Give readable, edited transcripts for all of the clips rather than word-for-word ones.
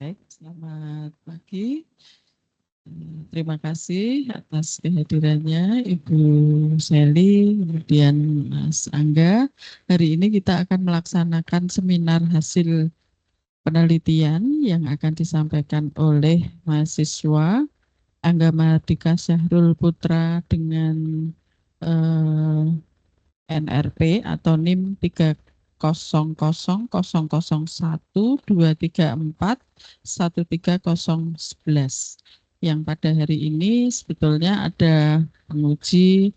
Baik, selamat pagi. Terima kasih atas kehadirannya Ibu Seli, kemudian Mas Angga. Hari ini kita akan melaksanakan seminar hasil penelitian yang akan disampaikan oleh mahasiswa Angga Mardika Syahrul Putra dengan eh, NRP atau NIM 3000123413011 yang pada hari ini sebetulnya ada penguji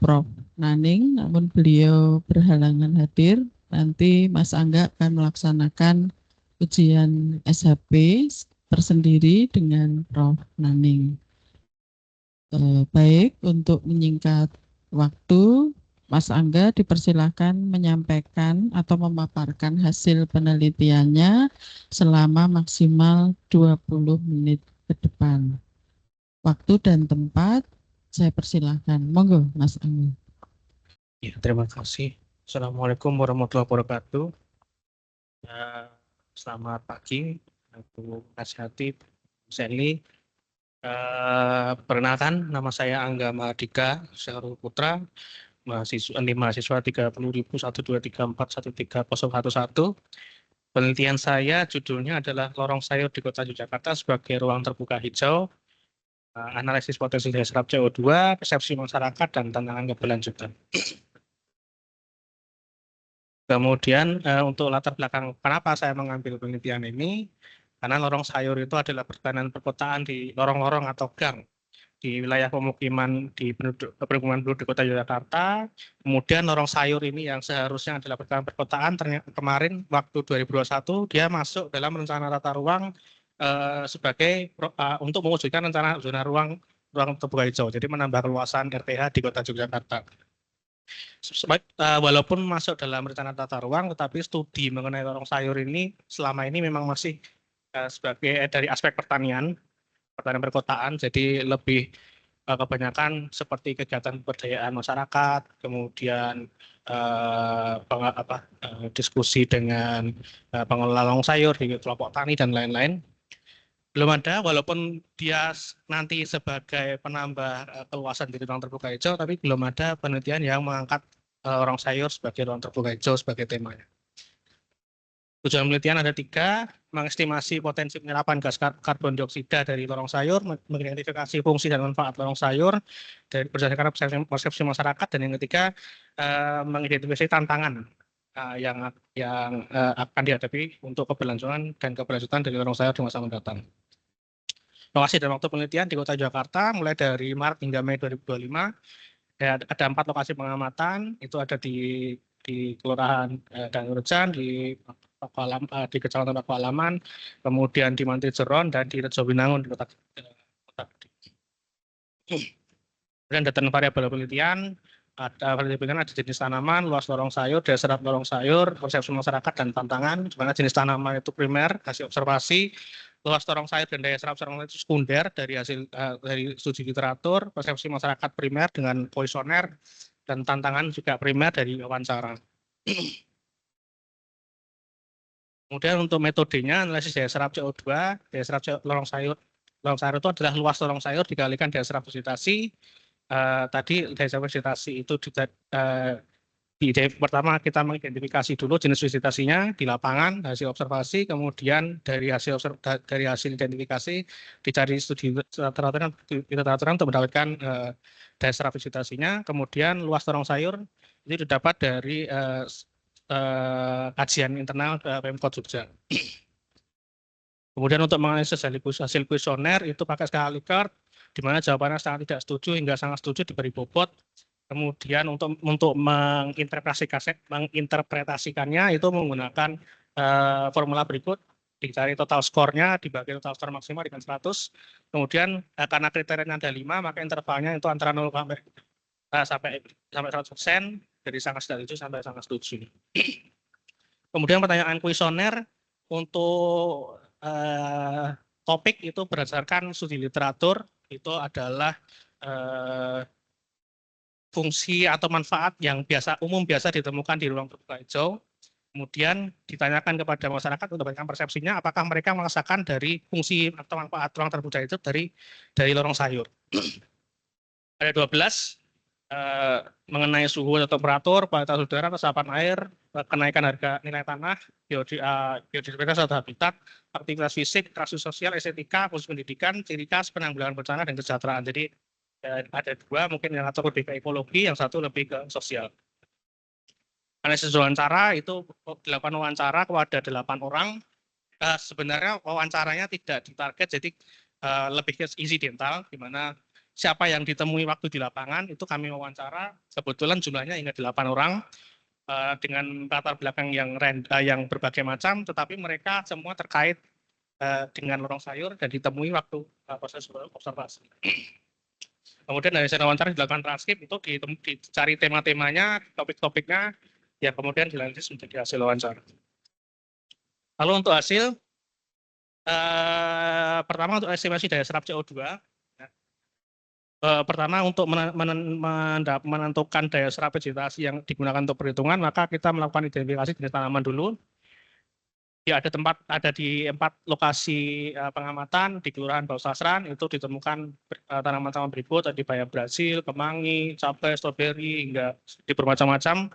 Prof. Naning, namun beliau berhalangan hadir. Nanti Mas Angga akan melaksanakan ujian SHP tersendiri dengan Prof. Naning. Baik, untuk menyingkat waktu, Mas Angga dipersilakan menyampaikan atau memaparkan hasil penelitiannya selama maksimal 20 menit ke depan. Waktu dan tempat saya persilahkan. Monggo, Mas Angga. Ya, terima kasih. Assalamualaikum warahmatullahi wabarakatuh. Selamat pagi, Bu Nasihati, Bu Seli. Perkenalkan, nama saya Angga Mardika Syahrul Putra, mahasiswa 30.00123413011. Penelitian saya judulnya adalah lorong sayur di Kota Yogyakarta sebagai ruang terbuka hijau, analisis potensi daya serap CO2, persepsi masyarakat, dan tantangan keberlanjutan. Kemudian untuk latar belakang kenapa saya mengambil penelitian ini, karena lorong sayur itu adalah pertahanan perkotaan di lorong-lorong atau gang di wilayah pemukiman di permukiman penduduk di Kota Yogyakarta. Kemudian lorong sayur ini yang seharusnya adalah pertahanan perkotaan, ternyata kemarin waktu 2021 dia masuk dalam rencana tata ruang sebagai untuk mewujudkan rencana zona ruang terbuka hijau, jadi menambah luasan RTH di Kota Yogyakarta. Walaupun masuk dalam rencana tata ruang, tetapi studi mengenai lorong sayur ini selama ini memang masih sebagai dari aspek pertanian perkotaan, jadi lebih kebanyakan seperti kegiatan pemberdayaan masyarakat, kemudian diskusi dengan pengelola lorong sayur di kelompok tani dan lain-lain. Belum ada, walaupun dia nanti sebagai penambah keluasan di ruang terbuka hijau, tapi belum ada penelitian yang mengangkat lorong sayur sebagai ruang terbuka hijau sebagai temanya. Tujuan penelitian ada 3, mengestimasi potensi penyerapan gas karbon dioksida dari lorong sayur, mengidentifikasi fungsi dan manfaat lorong sayur dari berdasarkan persepsi masyarakat, dan yang ketiga mengidentifikasi tantangan yang akan dihadapi untuk keberlangsungan dari lorong sayur di masa mendatang. Lokasi dan waktu penelitian di Kota Jakarta mulai dari Maret hingga Mei 2025. Ada 4 lokasi pengamatan, itu ada di Kelurahan Dangurejan, di Kecamatan Pakualaman, kemudian di Mantri Jeron, dan di Rejowinangun di Kota Gede. Kemudian data variabel penelitian, ada jenis tanaman, luas lorong sayur, daya serap lorong sayur, persepsi masyarakat, dan tantangan. Di mana jenis tanaman itu primer, hasil observasi, luas lorong sayur dan daya serap lorong sayur itu sekunder dari hasil dari studi literatur, persepsi masyarakat primer dengan kuesioner, dan tantangan juga primer dari wawancara. Kemudian untuk metodenya, analisis daya serap CO2, daya serap lorong sayur. Lorong sayur itu adalah luas lorong sayur dikalikan daya serap vegetasi. Tadi daya serap vegetasi itu pertama kita mengidentifikasi dulu jenis vegetasinya di lapangan, hasil observasi, kemudian dari hasil identifikasi dicari studi literatur untuk mendapatkan daya serap vegetasinya. Kemudian luas lorong sayur itu didapat dari kajian internal Pemkot Jogja. Kemudian untuk menganalisis hasil kuesioner itu pakai skala Likert, di mana jawabannya sangat tidak setuju hingga sangat setuju diberi bobot. Kemudian untuk menginterpretasikannya itu menggunakan formula berikut, dicari total skornya, dibagi total skor maksimal dengan 100. Kemudian karena kriterianya ada 5, maka intervalnya itu antara 0 sampai 100%, dari sangat tidak setuju sampai sangat setuju. Kemudian pertanyaan kuesioner untuk topik itu berdasarkan studi literatur, itu adalah fungsi atau manfaat yang biasa ditemukan di ruang terbuka hijau. Kemudian ditanyakan kepada masyarakat untuk memberikan persepsinya apakah mereka merasakan dari fungsi atau manfaat ruang terbuka itu dari lorong sayur. Ada 12 mengenai suhu atau temperatur, kualitas udara, resapan air, kenaikan harga nilai tanah, biodiversitas atau habitat, aktivitas fisik, interaksi sosial, estetika, fungsi pendidikan, ciri khas, penanggulangan bencana, dan kesejahteraan. Jadi ada dua, mungkin yang satu lebih ke ekologi, yang satu lebih ke sosial. Analisis wawancara itu dilakukan wawancara kepada 8 orang. Sebenarnya wawancaranya tidak ditarget, jadi lebih ke insidental, di mana siapa yang ditemui waktu di lapangan itu kami wawancara. Kebetulan jumlahnya hingga 8 orang dengan latar belakang yang berbagai macam, tetapi mereka semua terkait dengan lorong sayur dan ditemui waktu proses observasi. Kemudian dari hasil wawancara dilakukan transkrip, itu dicari tema-temanya, topik-topiknya, ya kemudian dilanjut menjadi hasil wawancara. Lalu untuk hasil, pertama untuk estimasi daya serap CO2, pertama untuk menentukan daya serap vegetasi yang digunakan untuk perhitungan, maka kita melakukan identifikasi jenis tanaman dulu. Ya, ada di 4 lokasi pengamatan di Kelurahan Bausasran, itu ditemukan tanaman-tanaman berikut, tadi bayam Brazil, kemangi, cabai, stroberi, hingga di bermacam-macam.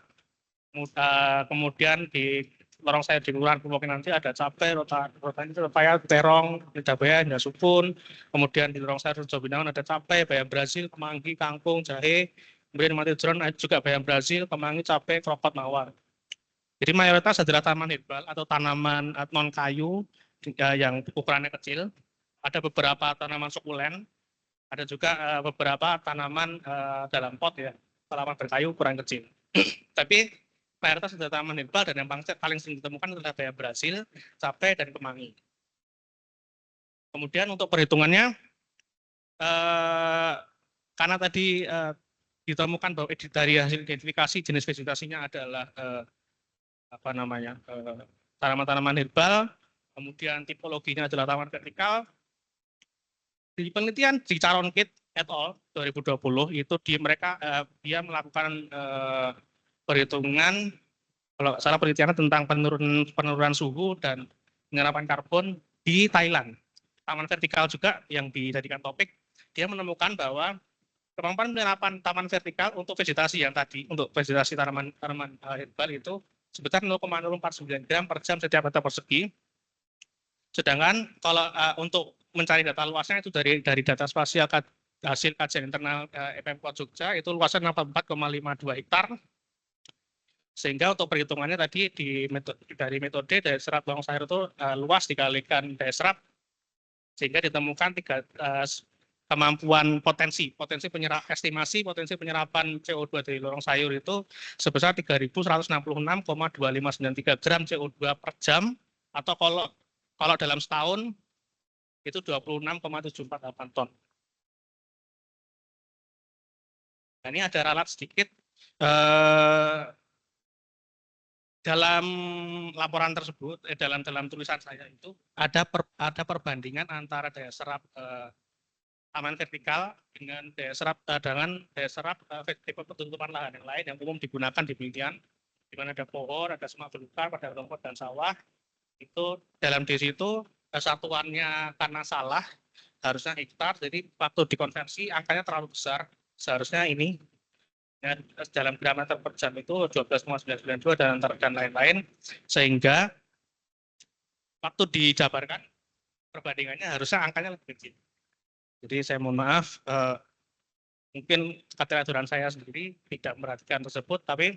Kemudian di lorong sayur di Kelurahan Pumokin nanti ada cabai, rotan pepaya, terong, lidah buaya, hingga sukun. Kemudian di lorong sayur Jobinawan ada cabai, bayam Brazil, kemangi, kangkung, jahe. Kemudian di Matijuran ada juga bayam Brazil, kemangi, cabai, krokot, mawar. Jadi mayoritas adalah tanaman herbal atau tanaman non kayu yang ukurannya kecil. Ada beberapa tanaman sukulen, ada juga beberapa tanaman dalam pot ya, tanaman berkayu ukuran kecil. Tapi mayoritas adalah tanaman herbal dan yang paling sering ditemukan adalah bayam Brazil, cabai, dan kemangi. Kemudian untuk perhitungannya, karena tadi ditemukan bahwa dari hasil identifikasi jenis vegetasinya adalah tanaman-tanaman herbal, kemudian tipologinya adalah tanaman vertikal. Di penelitian di Caronkit et al. 2020 itu dia melakukan perhitungan, kalau salah penelitiannya tentang penurunan suhu dan penyerapan karbon di Thailand. Taman vertikal juga yang dijadikan topik, dia menemukan bahwa kemampuan penyerapan taman vertikal untuk vegetasi yang tadi, untuk vegetasi tanaman herbal itu sebesar 0,049 gram per jam setiap meter persegi. Sedangkan kalau untuk mencari data luasnya itu dari data spasial hasil kajian internal EPMK Jogja itu luasnya 64,52 hektar. Sehingga untuk perhitungannya tadi dari metode daya serap lorong sayur itu luas dikalikan daya serap, sehingga ditemukan kemampuan estimasi potensi penyerapan CO2 dari lorong sayur itu sebesar 3.166,2593 gram CO2 per jam, atau kalau dalam setahun itu 26,748 ton. Nah, ini ada ralat sedikit. Dalam laporan tersebut, dalam tulisan saya itu ada perbandingan antara daya serap taman vertikal dengan daya serap tipe penutupan lahan yang lain yang umum digunakan di penelitian, di mana ada pohon, ada semak belukar, ada rumput dan sawah. Itu dalam diri itu satuannya karena salah harusnya hektar, jadi waktu dikonversi angkanya terlalu besar, seharusnya ini ya, dalam gram meter per jam itu 12,992 dan lain-lain, sehingga waktu dijabarkan perbandingannya harusnya angkanya lebih kecil. Jadi saya mohon maaf, mungkin ketidakjujuran saya sendiri tidak memperhatikan tersebut, tapi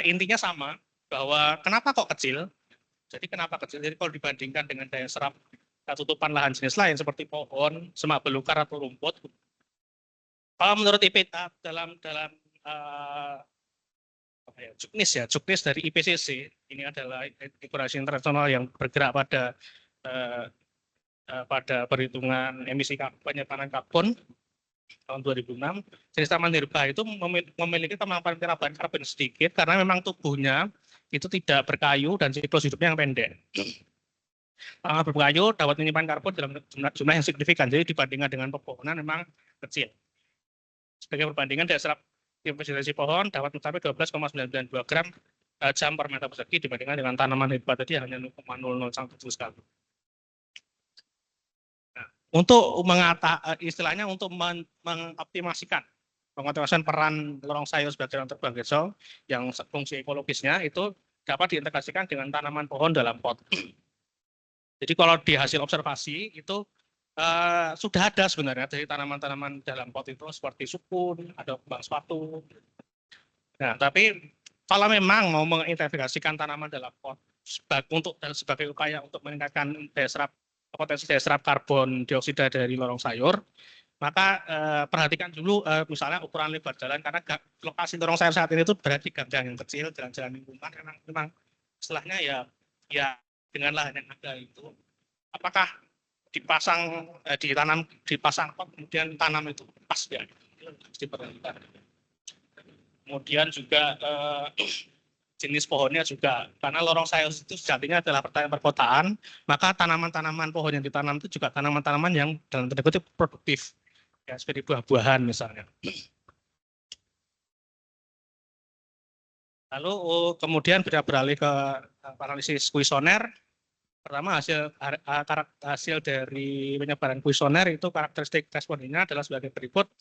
intinya sama, bahwa kenapa kok kecil. Jadi kenapa kecil? Jadi kalau dibandingkan dengan daya serap tutupan lahan jenis lain seperti pohon, semak belukar atau rumput, kalau menurut dalam juknis dari IPCC, ini adalah Organisasi Internasional yang bergerak pada perhitungan emisi penyimpanan karbon tahun 2006, jenis tanaman herba itu memiliki kemampuan penyerapan karbon sedikit karena memang tubuhnya itu tidak berkayu dan siklus hidupnya yang pendek. Tanaman berkayu dapat menyimpan karbon dalam jumlah yang signifikan, jadi dibandingkan dengan pepohonan memang kecil. Sebagai perbandingan, daya serap vegetasi pohon dapat mencapai 12,992 gram jam per meter persegi dibandingkan dengan tanaman hidup tadi hanya 0,001 sekali. Nah, untuk istilahnya untuk mengoptimasikan peran lorong sayur sebagai lorong terbang hijau yang fungsi ekologisnya itu dapat diintegrasikan dengan tanaman pohon dalam pot. Jadi kalau di hasil observasi itu sudah ada sebenarnya dari tanaman-tanaman dalam pot itu seperti sukun, ada kembang sepatu. Nah, tapi kalau memang mau mengintegrasikan tanaman dalam pot sebagai upaya untuk meningkatkan potensi daya serap karbon dioksida dari lorong sayur, maka perhatikan dulu misalnya ukuran lebar jalan karena lokasi lorong sayur saat ini itu berada di gang yang kecil, jalan-jalan lingkungan memang istilahnya ya dengan lahan yang ada itu, apakah dipasang pot kemudian tanam itu pas ya, itu harus diperhatikan. Kemudian juga jenis pohonnya juga, karena lorong sayur itu sejatinya adalah perkotaan, maka tanaman-tanaman pohon yang ditanam itu juga tanaman-tanaman yang dalam tanda kutip produktif, ya seperti buah-buahan misalnya. Lalu kemudian beralih ke analisis kuesioner. Pertama hasil dari penyebaran kuesioner itu karakteristik respondennya adalah sebagai berikut.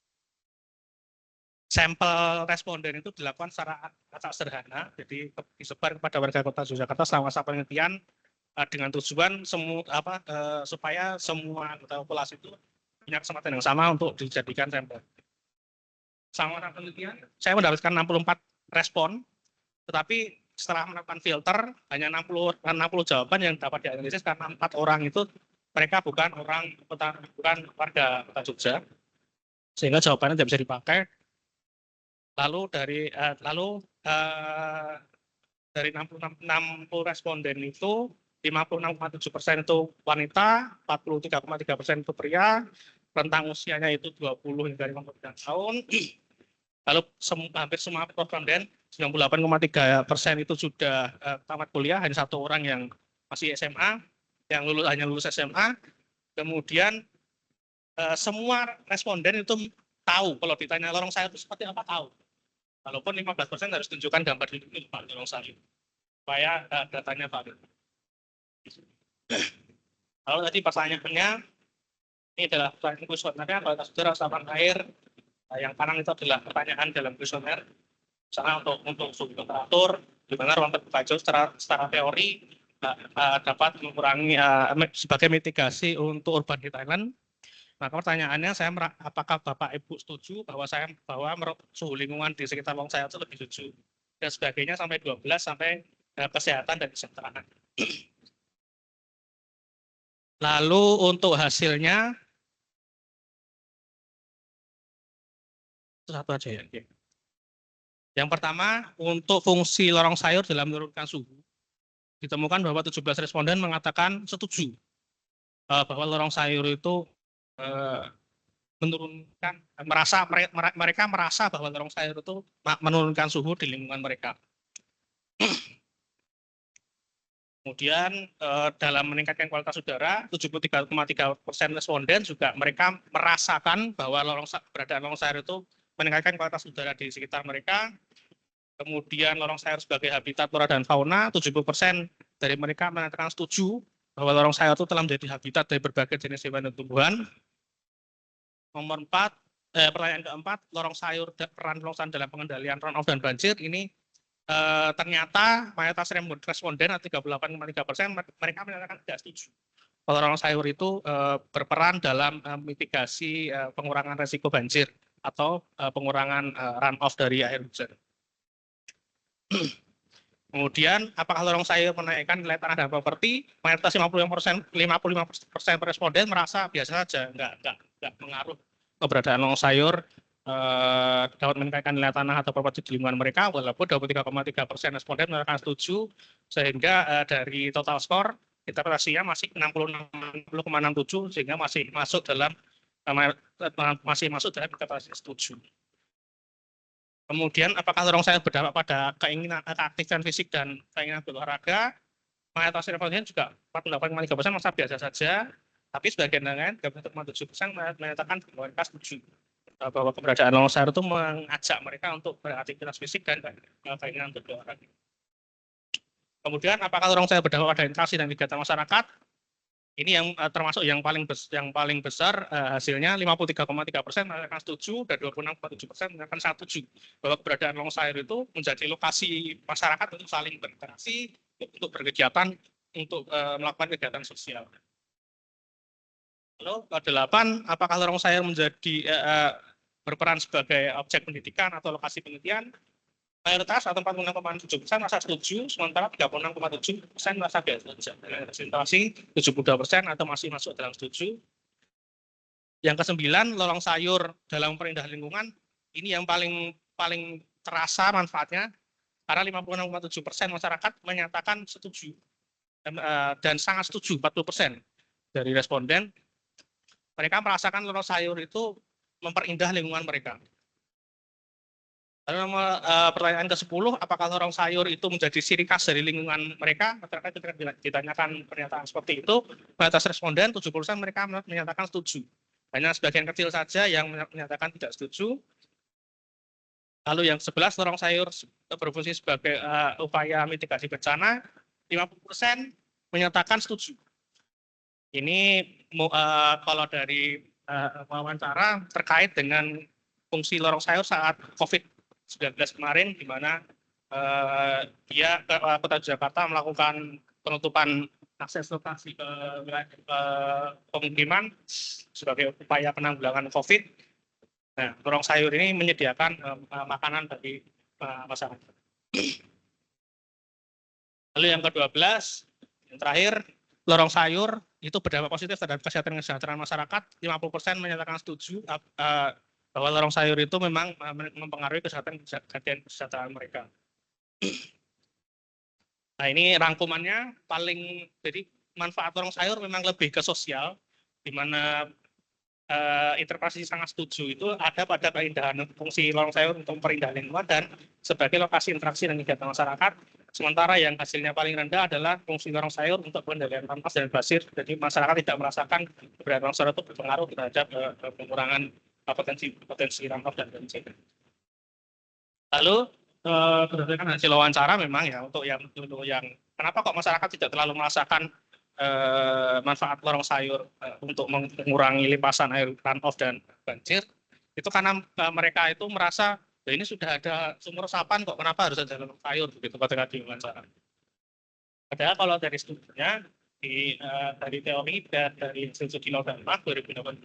Sampel responden itu dilakukan secara acak sederhana, jadi disebar kepada warga kota Yogyakarta selama masa penelitian dengan tujuan supaya semua anggota populasi itu punya kesempatan yang sama untuk dijadikan sampel. Selama masa penelitian, saya mendapatkan 64 respon, tetapi setelah melakukan filter hanya 60 jawaban yang dapat dianalisis karena 4 orang itu mereka bukan warga kota Jogja, sehingga jawabannya tidak bisa dipakai. Lalu dari 60 responden itu 56,7% itu wanita, 43,3% itu pria, rentang usianya itu 20 hingga 59 tahun. Lalu hampir semua responden 98,3% itu sudah tamat kuliah, hanya 1 orang yang masih SMA, yang hanya lulus SMA. Kemudian semua responden itu tahu kalau ditanya lorong sayur itu seperti apa, tahu. Walaupun 15% harus tunjukkan gambar di Pak lorong sayur supaya datanya valid. Lalu tadi pertanyaannya, ini adalah pertanyaan kuesionernya, kualitas udara, resapan air. Yang kanan itu adalah pertanyaan dalam kuesioner. Misalnya untuk suhu temperatur, di mana ruang terbuka hijau secara teori dapat mengurangi sebagai mitigasi untuk urban heat island. Maka pertanyaannya, apakah Bapak Ibu setuju bahwa suhu lingkungan di sekitar lorong sayur itu lebih sejuk dan sebagainya sampai 12 sampai kesehatan dan kesejahteraan. Lalu untuk hasilnya satu aja ya. Yang pertama, untuk fungsi lorong sayur dalam menurunkan suhu, ditemukan bahwa 17 responden mengatakan setuju bahwa lorong sayur itu menurunkan, mereka merasa bahwa lorong sayur itu menurunkan suhu di lingkungan mereka. Kemudian dalam meningkatkan kualitas udara, 73,3% responden juga mereka merasakan bahwa keberadaan lorong sayur itu meningkatkan kualitas udara di sekitar mereka. Kemudian lorong sayur sebagai habitat flora dan fauna, 70% dari mereka mengatakan setuju bahwa lorong sayur itu telah menjadi habitat dari berbagai jenis hewan dan tumbuhan. Nomor 4, pertanyaan keempat, peran lorong sayur dalam pengendalian runoff dan banjir ini ternyata mayoritas responden 38,3% mereka menyatakan tidak setuju kalau lorong sayur itu berperan dalam mitigasi pengurangan resiko banjir atau pengurangan runoff dari air hujan. Kemudian, apakah lorong sayur menaikkan nilai tanah dan properti? Mayoritas 55% responden merasa biasa saja, nggak mengaruh keberadaan lorong sayur dapat meningkatkan nilai tanah atau properti di lingkungan mereka, walaupun 23,3% responden menyatakan setuju, sehingga dari total skor interpretasinya masih 60,67, sehingga masih masuk dalam interpretasi setuju. Kemudian, apakah lorong sayur berdampak pada keinginan keaktifan fisik dan keinginan berolahraga? Mayoritas responden juga 48,3% merasa biasa saja, tapi sebagian lain 37% menyatakan bahwa mereka setuju bahwa keberadaan lorong sayur itu mengajak mereka untuk beraktivitas fisik dan keinginan berolahraga. Kemudian apakah lorong sayur berdampak pada interaksi dan kegiatan masyarakat? Ini yang termasuk yang paling besar hasilnya 53,3% menyatakan setuju dan 26,7% menyatakan sangat setuju bahwa keberadaan lorong sayur itu menjadi lokasi masyarakat untuk saling berinteraksi, untuk berkegiatan, untuk melakukan kegiatan sosial. Lalu ke-8, apakah lorong sayur menjadi berperan sebagai objek pendidikan atau lokasi penelitian? Mayoritas atau 46,7% merasa setuju, sementara 36,7% merasa tidak setuju. 72% atau masih masuk dalam setuju. Yang ke-9, lorong sayur dalam perindahan lingkungan, ini yang paling terasa manfaatnya, karena 56,7% masyarakat menyatakan setuju dan sangat setuju, 40% dari responden. Mereka merasakan lorong sayur itu memperindah lingkungan mereka. Lalu pertanyaan ke-10, apakah lorong sayur itu menjadi ciri khas dari lingkungan mereka? Masyarakat ketika ditanyakan pernyataan seperti itu, mayoritas responden 70% mereka menyatakan setuju. Hanya sebagian kecil saja yang menyatakan tidak setuju. Lalu yang 11, lorong sayur berfungsi sebagai upaya mitigasi bencana, 50% menyatakan setuju. Ini kalau dari wawancara terkait dengan fungsi lorong sayur saat COVID-19 kemarin, di mana Kota Jakarta melakukan penutupan akses lokasi ke pemukiman sebagai upaya penanggulangan COVID. Nah, lorong sayur ini menyediakan makanan bagi masyarakat. Lalu yang ke-12, yang terakhir, lorong sayur itu berdampak positif terhadap kesehatan dan kesejahteraan masyarakat. 50% menyatakan setuju bahwa lorong sayur itu memang mempengaruhi kesehatan dan kesejahteraan mereka. Nah, ini rangkumannya jadi manfaat lorong sayur memang lebih ke sosial, di mana interpretasi sangat setuju itu ada pada keindahan fungsi lorong sayur untuk memperindah lingkungan dan sebagai lokasi interaksi dan kegiatan masyarakat. Sementara yang hasilnya paling rendah adalah fungsi lorong sayur untuk pengendalian rampas dan basir. Jadi masyarakat tidak merasakan keberadaan lorong sayur itu berpengaruh terhadap pengurangan potensi rampas dan banjir. Lalu berdasarkan hasil wawancara memang ya untuk yang kenapa kok masyarakat tidak terlalu merasakan manfaat lorong sayur untuk mengurangi limpasan air runoff dan banjir, itu karena mereka itu merasa ini sudah ada sumur resapan kok, kenapa harus ada lorong sayur begitu ketika diwawancara. Padahal kalau dari studinya dari teori dan dari Institut Laut dan Mark 2018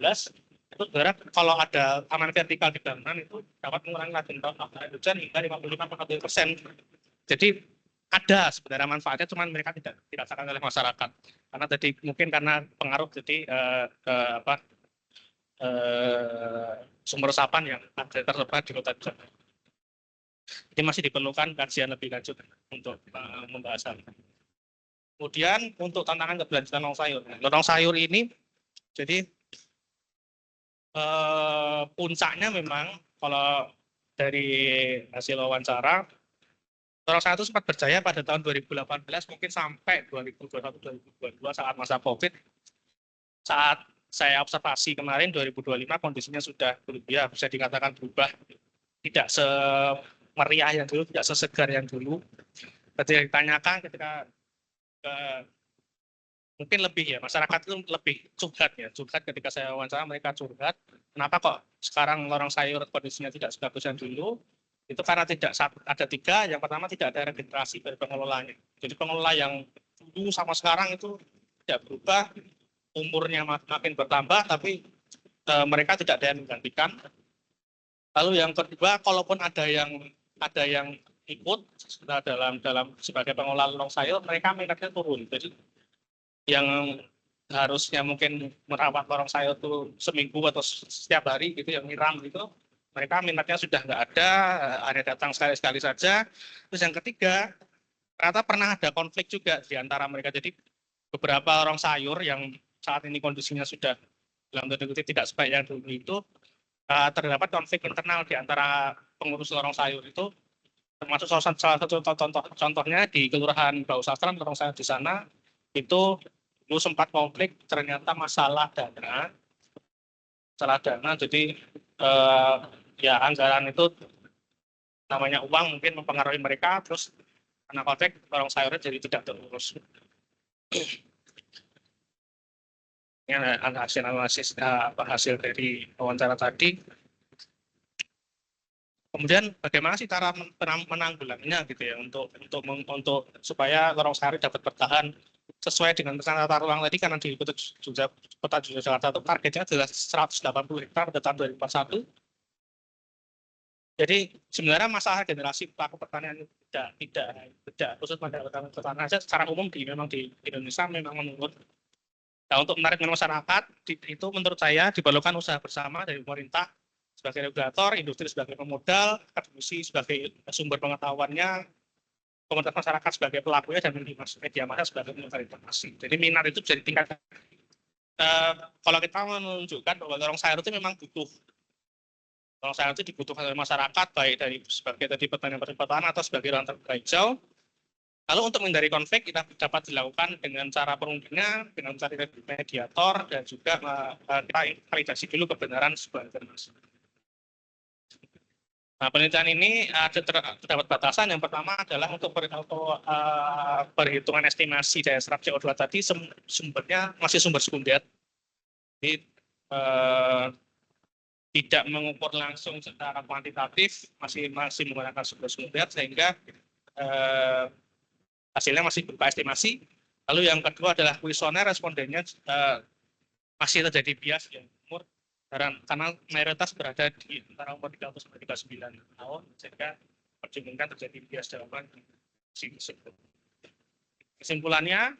itu sebenarnya kalau ada taman vertikal di bangunan itu dapat mengurangi laju air hujan hingga 55,1%. Jadi ada sebenarnya manfaatnya, cuman mereka tidak dirasakan oleh masyarakat karena tadi mungkin karena pengaruh jadi sumber resapan yang ada tersebar di Kota Jakarta. Jadi masih diperlukan kajian lebih lanjut untuk membahas hal ini. Kemudian untuk tantangan keberlanjutan lorong sayur. Lorong sayur ini jadi puncaknya memang kalau dari hasil wawancara, lorong sayur itu sempat berjaya pada tahun 2018 mungkin sampai 2021-2022 saat masa COVID. Saat saya observasi kemarin 2025 kondisinya sudah berubah, bisa dikatakan berubah, tidak semeriah yang dulu, tidak sesegar yang dulu. Ketika ditanyakan, mungkin lebih ya, masyarakat itu lebih curhat ketika saya wawancara mereka curhat, kenapa kok sekarang lorong sayur kondisinya tidak sebagus yang dulu. Itu karena ada 3, yang pertama tidak ada regenerasi dari pengelolanya. Jadi pengelola yang dulu sama sekarang itu tidak berubah, umurnya makin bertambah, tapi mereka tidak ada yang menggantikan. Lalu yang kedua, kalaupun ada yang ikut dalam sebagai pengelola lorong sayur, mereka minatnya turun. Jadi yang harusnya mungkin merawat lorong sayur itu seminggu atau setiap hari gitu, yang nyiram gitu, mereka minatnya sudah nggak ada, hanya datang sekali-sekali saja. Terus yang ketiga, ternyata pernah ada konflik juga di antara mereka. Jadi beberapa lorong sayur yang saat ini kondisinya sudah dalam tanda kutip tidak sebaik yang dulu itu, terdapat konflik internal di antara pengurus lorong sayur itu, termasuk salah satu contohnya di Kelurahan Bau Sastran, lorong sayur di sana itu dulu sempat konflik, ternyata masalah dana. Jadi ya anggaran itu namanya uang mungkin mempengaruhi mereka, terus Karena konflik lorong sayurnya jadi tidak terurus. Ini ada hasil analisis hasil dari wawancara tadi. Kemudian bagaimana sih cara menanggulanginya gitu ya untuk supaya lorong sayur dapat bertahan sesuai dengan tata ruang tadi, karena di kota Jakarta itu targetnya adalah 180 hektar pada tahun 2041. Jadi sebenarnya masalah generasi pelaku pertanian tidak khusus pada pertanian saja, secara umum memang di Indonesia memang menurun. Nah, untuk menarik masyarakat itu menurut saya diperlukan usaha bersama dari pemerintah sebagai regulator, industri sebagai pemodal, akademisi sebagai sumber pengetahuannya, komunitas masyarakat sebagai pelakunya, dan media massa sebagai penyebar informasi. Jadi minat itu bisa ditingkatkan. Kalau kita menunjukkan bahwa lorong sayur itu memang butuh, lorong sayur itu dibutuhkan oleh masyarakat, baik dari sebagai tadi pertanian perempatan atau sebagai ruang terbuka hijau. Lalu untuk menghindari konflik, kita dapat dilakukan dengan cara perundingan, dengan mencari mediator, dan juga kita validasi dulu kebenaran sebuah informasi. Nah, penelitian ini terdapat batasan. Yang pertama adalah untuk perhitungan estimasi daya serap CO2 tadi sumbernya masih sumber sekunder. Jadi tidak mengukur langsung secara kuantitatif, masih menggunakan sumber sekunder, sehingga hasilnya masih berupa estimasi. Lalu yang kedua adalah kuesioner respondennya masih terjadi bias ya, umur, karena mayoritas berada di antara umur 30 sampai 39 tahun, sehingga memungkinkan terjadi bias jawaban. Kesimpulannya,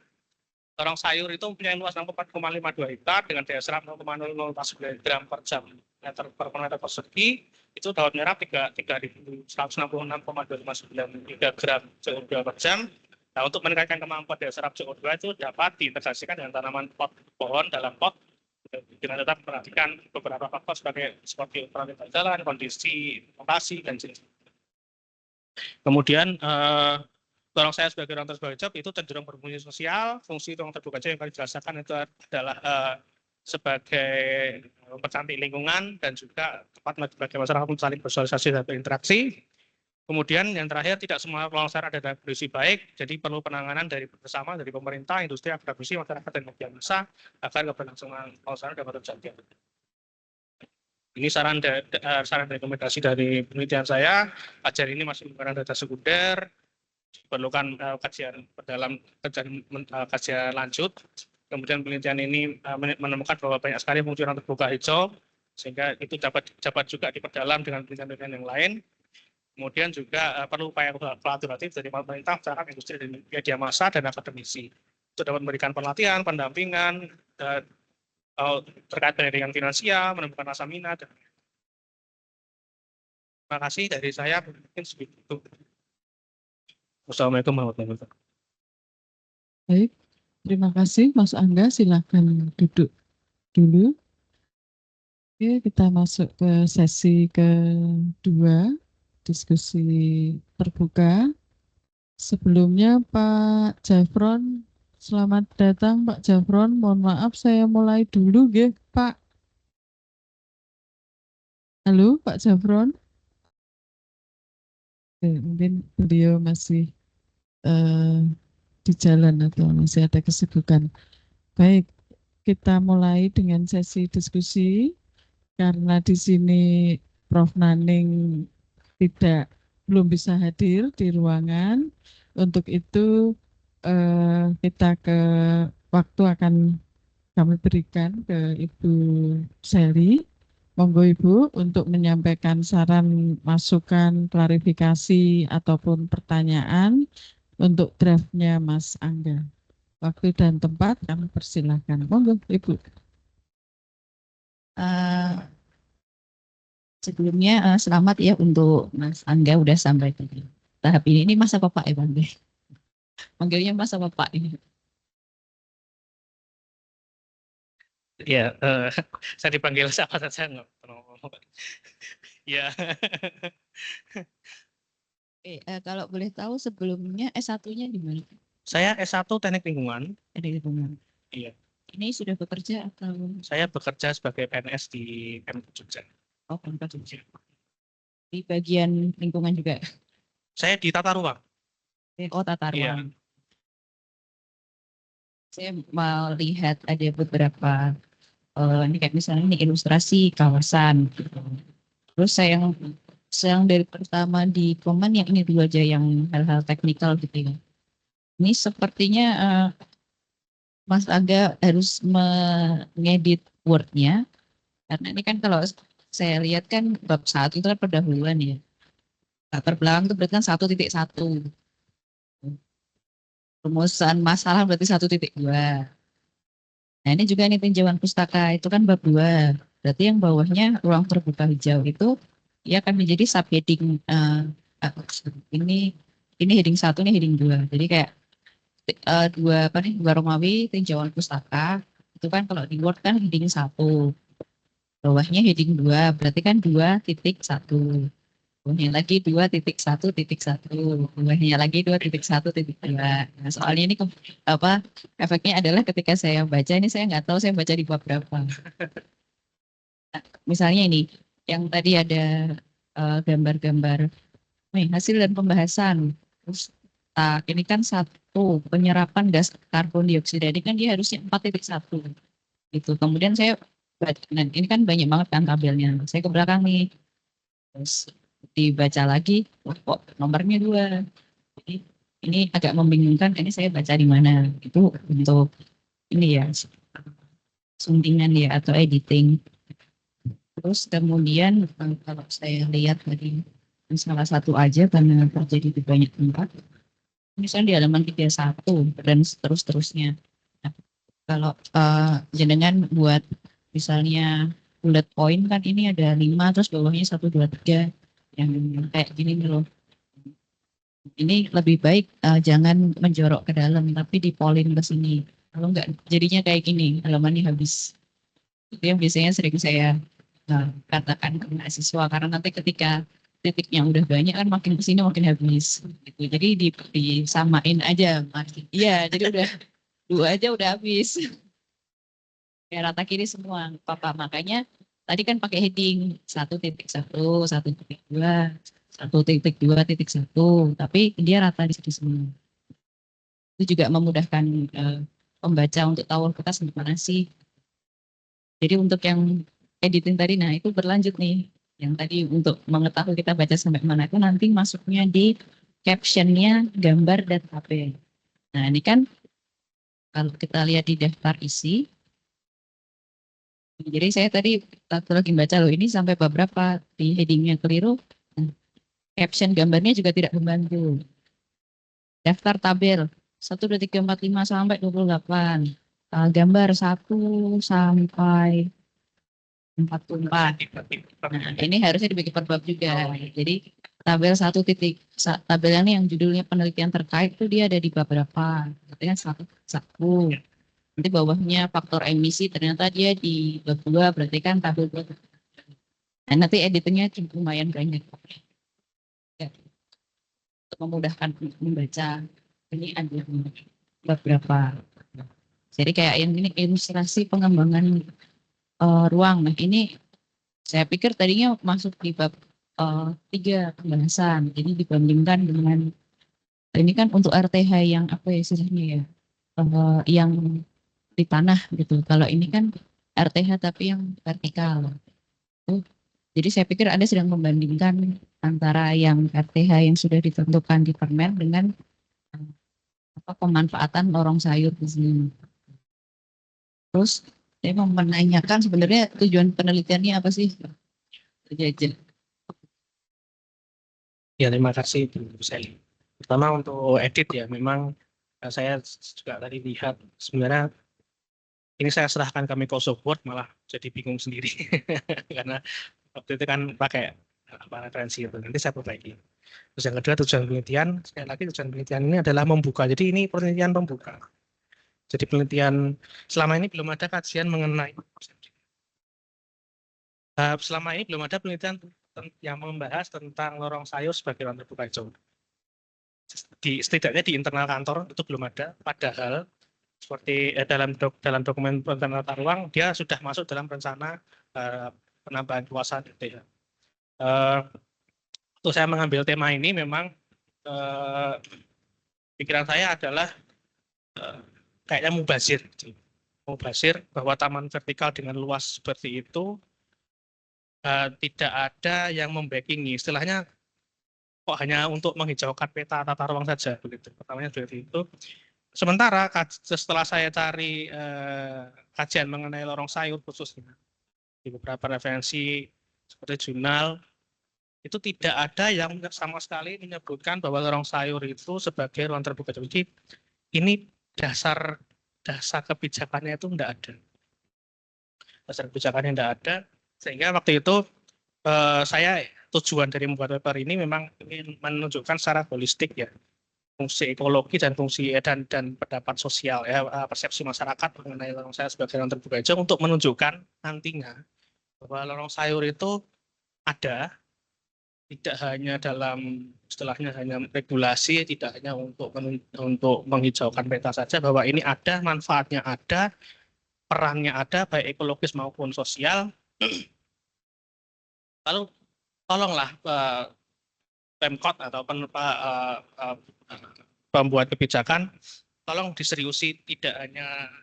lorong sayur itu mempunyai luas 64,52 hektar dengan daya serap 0,009 gram per jam per meter persegi. Itu dapat menyerap 3.166,259 gram CO2 per jam. Nah, untuk meningkatkan kemampuan daya serap CO2 itu dapat diintegrasikan dengan tanaman pot pohon dalam pot dengan tetap memperhatikan beberapa faktor seperti ukuran jalan, kondisi lokasi, dan jenis. Kemudian lorong sayur sebagai ruang terbuka hijau itu cenderung berfungsi sosial. Fungsi ruang terbuka hijau yang akan dijelaskan itu adalah sebagai mempercantik lingkungan dan juga tempat bagi masyarakat untuk saling bersosialisasi dan berinteraksi. Kemudian yang terakhir, tidak semua lorong sayur ada dalam kondisi baik, jadi perlu penanganan dari bersama dari pemerintah, industri, akademisi, masyarakat, dan media massa agar keberlangsungan lorong sayur dapat terjaga. Ini saran dan rekomendasi dari penelitian saya. Kajian ini masih menggunakan data sekunder, diperlukan kajian dalam kajian lanjut. Kemudian penelitian ini menemukan bahwa banyak sekali fungsi ruang terbuka hijau, sehingga itu dapat juga diperdalam dengan penelitian yang lain. Kemudian juga perlu upaya kolaboratif dari pemerintah, masyarakat, industri, dan media massa, dan akademisi. Itu dapat memberikan pelatihan, pendampingan, terkait pendidikan finansial, menemukan rasa minat. Terima kasih dari saya, mungkin segitu. Wassalamualaikum warahmatullahi wabarakatuh. Baik, terima kasih Mas Angga, silakan duduk dulu. Oke, kita masuk ke sesi kedua, diskusi terbuka. Sebelumnya Pak Jafron, selamat datang Pak Jafron. Mohon maaf saya mulai dulu ya Pak. Halo Pak Jafron. Mungkin beliau masih di jalan atau masih ada kesibukan. Baik, kita mulai dengan sesi diskusi. Karena di sini Prof. Naning belum bisa hadir di ruangan, untuk itu kita waktu akan kami berikan ke Ibu Sally. Monggo Ibu untuk menyampaikan saran, masukan, klarifikasi, ataupun pertanyaan untuk draftnya Mas Angga. Waktu dan tempat kami persilahkan. Monggo Ibu. Sebelumnya selamat ya untuk Mas Angga udah sampai ke tahap ini. Ini masa Bapak ya Bang? Manggilnya masa Bapak ini. Ya, saya dipanggil siapa saja nggak ngomong. Ya. Kalau boleh tahu sebelumnya S1-nya di mana? Saya S1 Teknik Lingkungan. Teknik Lingkungan. Iya. Ini sudah bekerja atau? Saya bekerja sebagai PNS di Pemkot Jogja. Oh, Pemkot Jogja. Di bagian lingkungan juga? Saya di tata ruang. Oh, tata Iya. ruang. Saya melihat ada beberapa ini kayak misalnya ini ilustrasi kawasan gitu. Terus saya yang dari pertama di komen yang ini dulu aja yang hal-hal teknikal gitu ya. Ini sepertinya Mas Aga harus mengedit Word-nya karena ini kan kalau saya lihat kan bab 1 itu kan pendahuluan ya. Latar belakang itu berarti kan 1.1. Rumusan masalah berarti 1.2. Nah ini juga nih tinjauan pustaka itu kan bab 2. Berarti yang bawahnya ruang terbuka hijau itu ya akan menjadi subheading ini heading 1, ini heading 2. Jadi kayak dua apa nih, dua Romawi tinjauan pustaka itu kan kalau di Word kan heading 1, bawahnya heading 2, berarti kan 2.1, bawahnya lagi 2.1.1, bawahnya lagi 2.1.2. Nah, soalnya ini apa efeknya adalah ketika saya baca ini saya nggak tahu saya baca di bab berapa. Misalnya ini yang tadi ada gambar-gambar nih, hasil dan pembahasan. Terus ini kan 1 penyerapan gas karbon dioksida ini kan dia harusnya 4.1 gitu. Kemudian saya baca, nah ini kan banyak banget kan tabelnya. Saya ke belakang nih. Terus dibaca lagi, oh, kok nomornya 2. Jadi ini agak membingungkan, ini saya baca di mana. Itu untuk ini ya suntingan ya atau editing. Terus kemudian kalau saya lihat tadi salah satu aja karena terjadi di banyak tempat, misalnya di halaman 31 dan seterusnya. Nah, kalau jenengan buat misalnya bullet point kan ini ada 5 terus bawahnya 1, 2, 3 yang kayak gini nih loh. Ini lebih baik jangan menjorok ke dalam tapi dipolin ke sini. Kalau enggak jadinya kayak gini, halamannya habis. Itu yang biasanya sering saya katakan ke mahasiswa karena nanti ketika titiknya udah banyak kan makin kesini makin habis gitu. Jadi disamain aja Mas. Iya, jadi udah 2 aja udah habis. Ya rata kiri semua papa, makanya tadi kan pakai heading 1.1, 1.2, 1.2.1, tapi dia rata di situ semua. Itu juga memudahkan pembaca untuk tahu kita sampai mana sih. Jadi untuk yang editing tadi, nah itu berlanjut nih. Yang tadi untuk mengetahui kita baca sampai mana itu nanti masuknya di captionnya gambar dan tabel. Nah ini kan kalau kita lihat di daftar isi, jadi saya tadi lagi baca loh ini sampai beberapa di headingnya keliru. Nah, caption gambarnya juga tidak membantu. Daftar tabel 1, 2, 3, 4, 5 sampai 28. Gambar 1 sampai 44. Nah, ini harusnya dibagi per bab juga. Jadi tabel tabel ini yang judulnya penelitian terkait itu dia ada di bab berapa? Artinya 1. Nanti bawahnya faktor emisi ternyata dia di bab 2, berarti kan tabel 2. Nah, nanti editingnya lumayan banyak. Ya, untuk memudahkan membaca. Ini ada beberapa. Jadi kayak yang ini ilustrasi pengembangan ruang. Nah ini saya pikir tadinya masuk di bab 3 pembahasan. Jadi dibandingkan dengan ini kan untuk RTH yang apa ya istilahnya ya, yang di tanah gitu. Kalau ini kan RTH tapi yang vertikal. Jadi saya pikir Anda sedang membandingkan antara yang RTH yang sudah ditentukan di permen dengan pemanfaatan lorong sayur di sini. Terus saya mau menanyakan sebenarnya tujuan penelitiannya apa sih? Jajan. Ya, terima kasih Bu Sally. Pertama untuk edit ya, memang saya juga tadi lihat sebenarnya ini saya serahkan ke Microsoft Word malah jadi bingung sendiri karena waktu itu kan pakai referensi itu. Nanti saya perbaiki. Terus yang kedua tujuan penelitian, sekali lagi tujuan penelitian ini adalah membuka. Jadi ini penelitian pembuka. Jadi penelitian selama ini belum ada kajian mengenai selama ini belum ada penelitian yang membahas tentang lorong sayur sebagai ruang terbuka hijau. Setidaknya di internal kantor itu belum ada. Padahal seperti dalam dokumen tata ruang dia sudah masuk dalam rencana penambahan luasan RTH. Untuk saya mengambil tema ini memang pikiran saya adalah kayaknya mubazir. Mubazir bahwa taman vertikal dengan luas seperti itu tidak ada yang membackingi. Istilahnya kok hanya untuk menghijaukan peta tata ruang saja begitu. Pertamanya seperti itu. Sementara setelah saya cari kajian mengenai lorong sayur khususnya di beberapa referensi seperti jurnal, itu tidak ada yang sama sekali menyebutkan bahwa lorong sayur itu sebagai ruang terbuka. Jadi ini dasar kebijakannya itu tidak ada. Dasar kebijakannya tidak ada, sehingga waktu itu saya tujuan dari membuat paper ini memang ingin menunjukkan secara holistik ya fungsi ekologi dan fungsi dan pendapat sosial ya persepsi masyarakat mengenai lorong sayur sebagai ruang terbuka hijau untuk menunjukkan nantinya bahwa lorong sayur itu ada tidak hanya dalam istilahnya hanya regulasi, tidak hanya untuk menghijaukan peta saja, bahwa ini ada manfaatnya, ada perannya, ada baik ekologis maupun sosial. Lalu tolonglah Pemkot atau pembuat kebijakan, tolong diseriusi, tidak hanya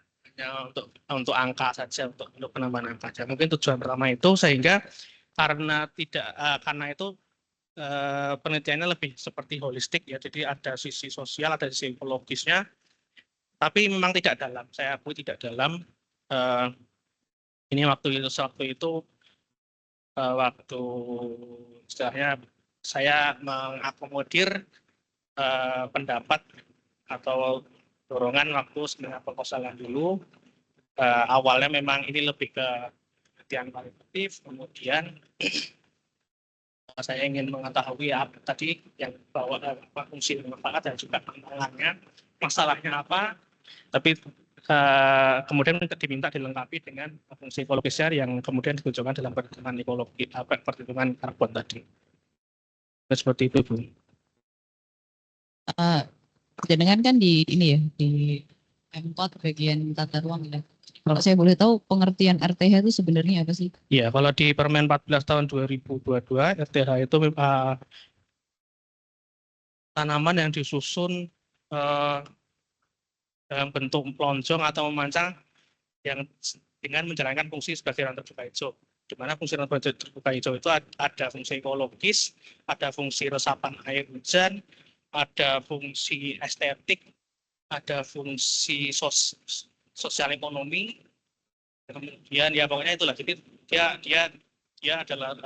untuk angka saja, untuk penambahan angka saja. Mungkin tujuan pertama itu, sehingga karena itu penelitiannya lebih seperti holistik ya, jadi ada sisi sosial, ada sisi ekologisnya, tapi memang tidak dalam. Saya akui tidak dalam. Ini waktu itu waktu istilahnya saya mengakomodir pendapat atau dorongan waktu seminar proposalan dulu. Awalnya memang ini lebih ke penelitian kualitatif, kemudian saya ingin mengetahui apa tadi yang bahwa fungsi dan manfaat dan juga tantangannya, masalahnya apa, tapi kemudian diminta dilengkapi dengan fungsi ekologisnya yang kemudian ditunjukkan dalam perhitungan ekologi, perhitungan karbon tadi. Seperti itu, Bu. Jenengan kan di ini ya, di Pemkot bagian tata ruang ya. Kalau saya boleh tahu pengertian RTH itu sebenarnya apa sih? Iya, kalau di Permen 14 tahun 2022 RTH itu tanaman yang disusun dalam bentuk pelonjong atau memancang yang dengan menjalankan fungsi sebagai ruang terbuka hijau. Di mana fungsi ruang terbuka hijau itu ada fungsi ekologis, ada fungsi resapan air hujan, ada fungsi estetik, ada fungsi sosial ekonomi, kemudian ya pokoknya itulah. Jadi dia adalah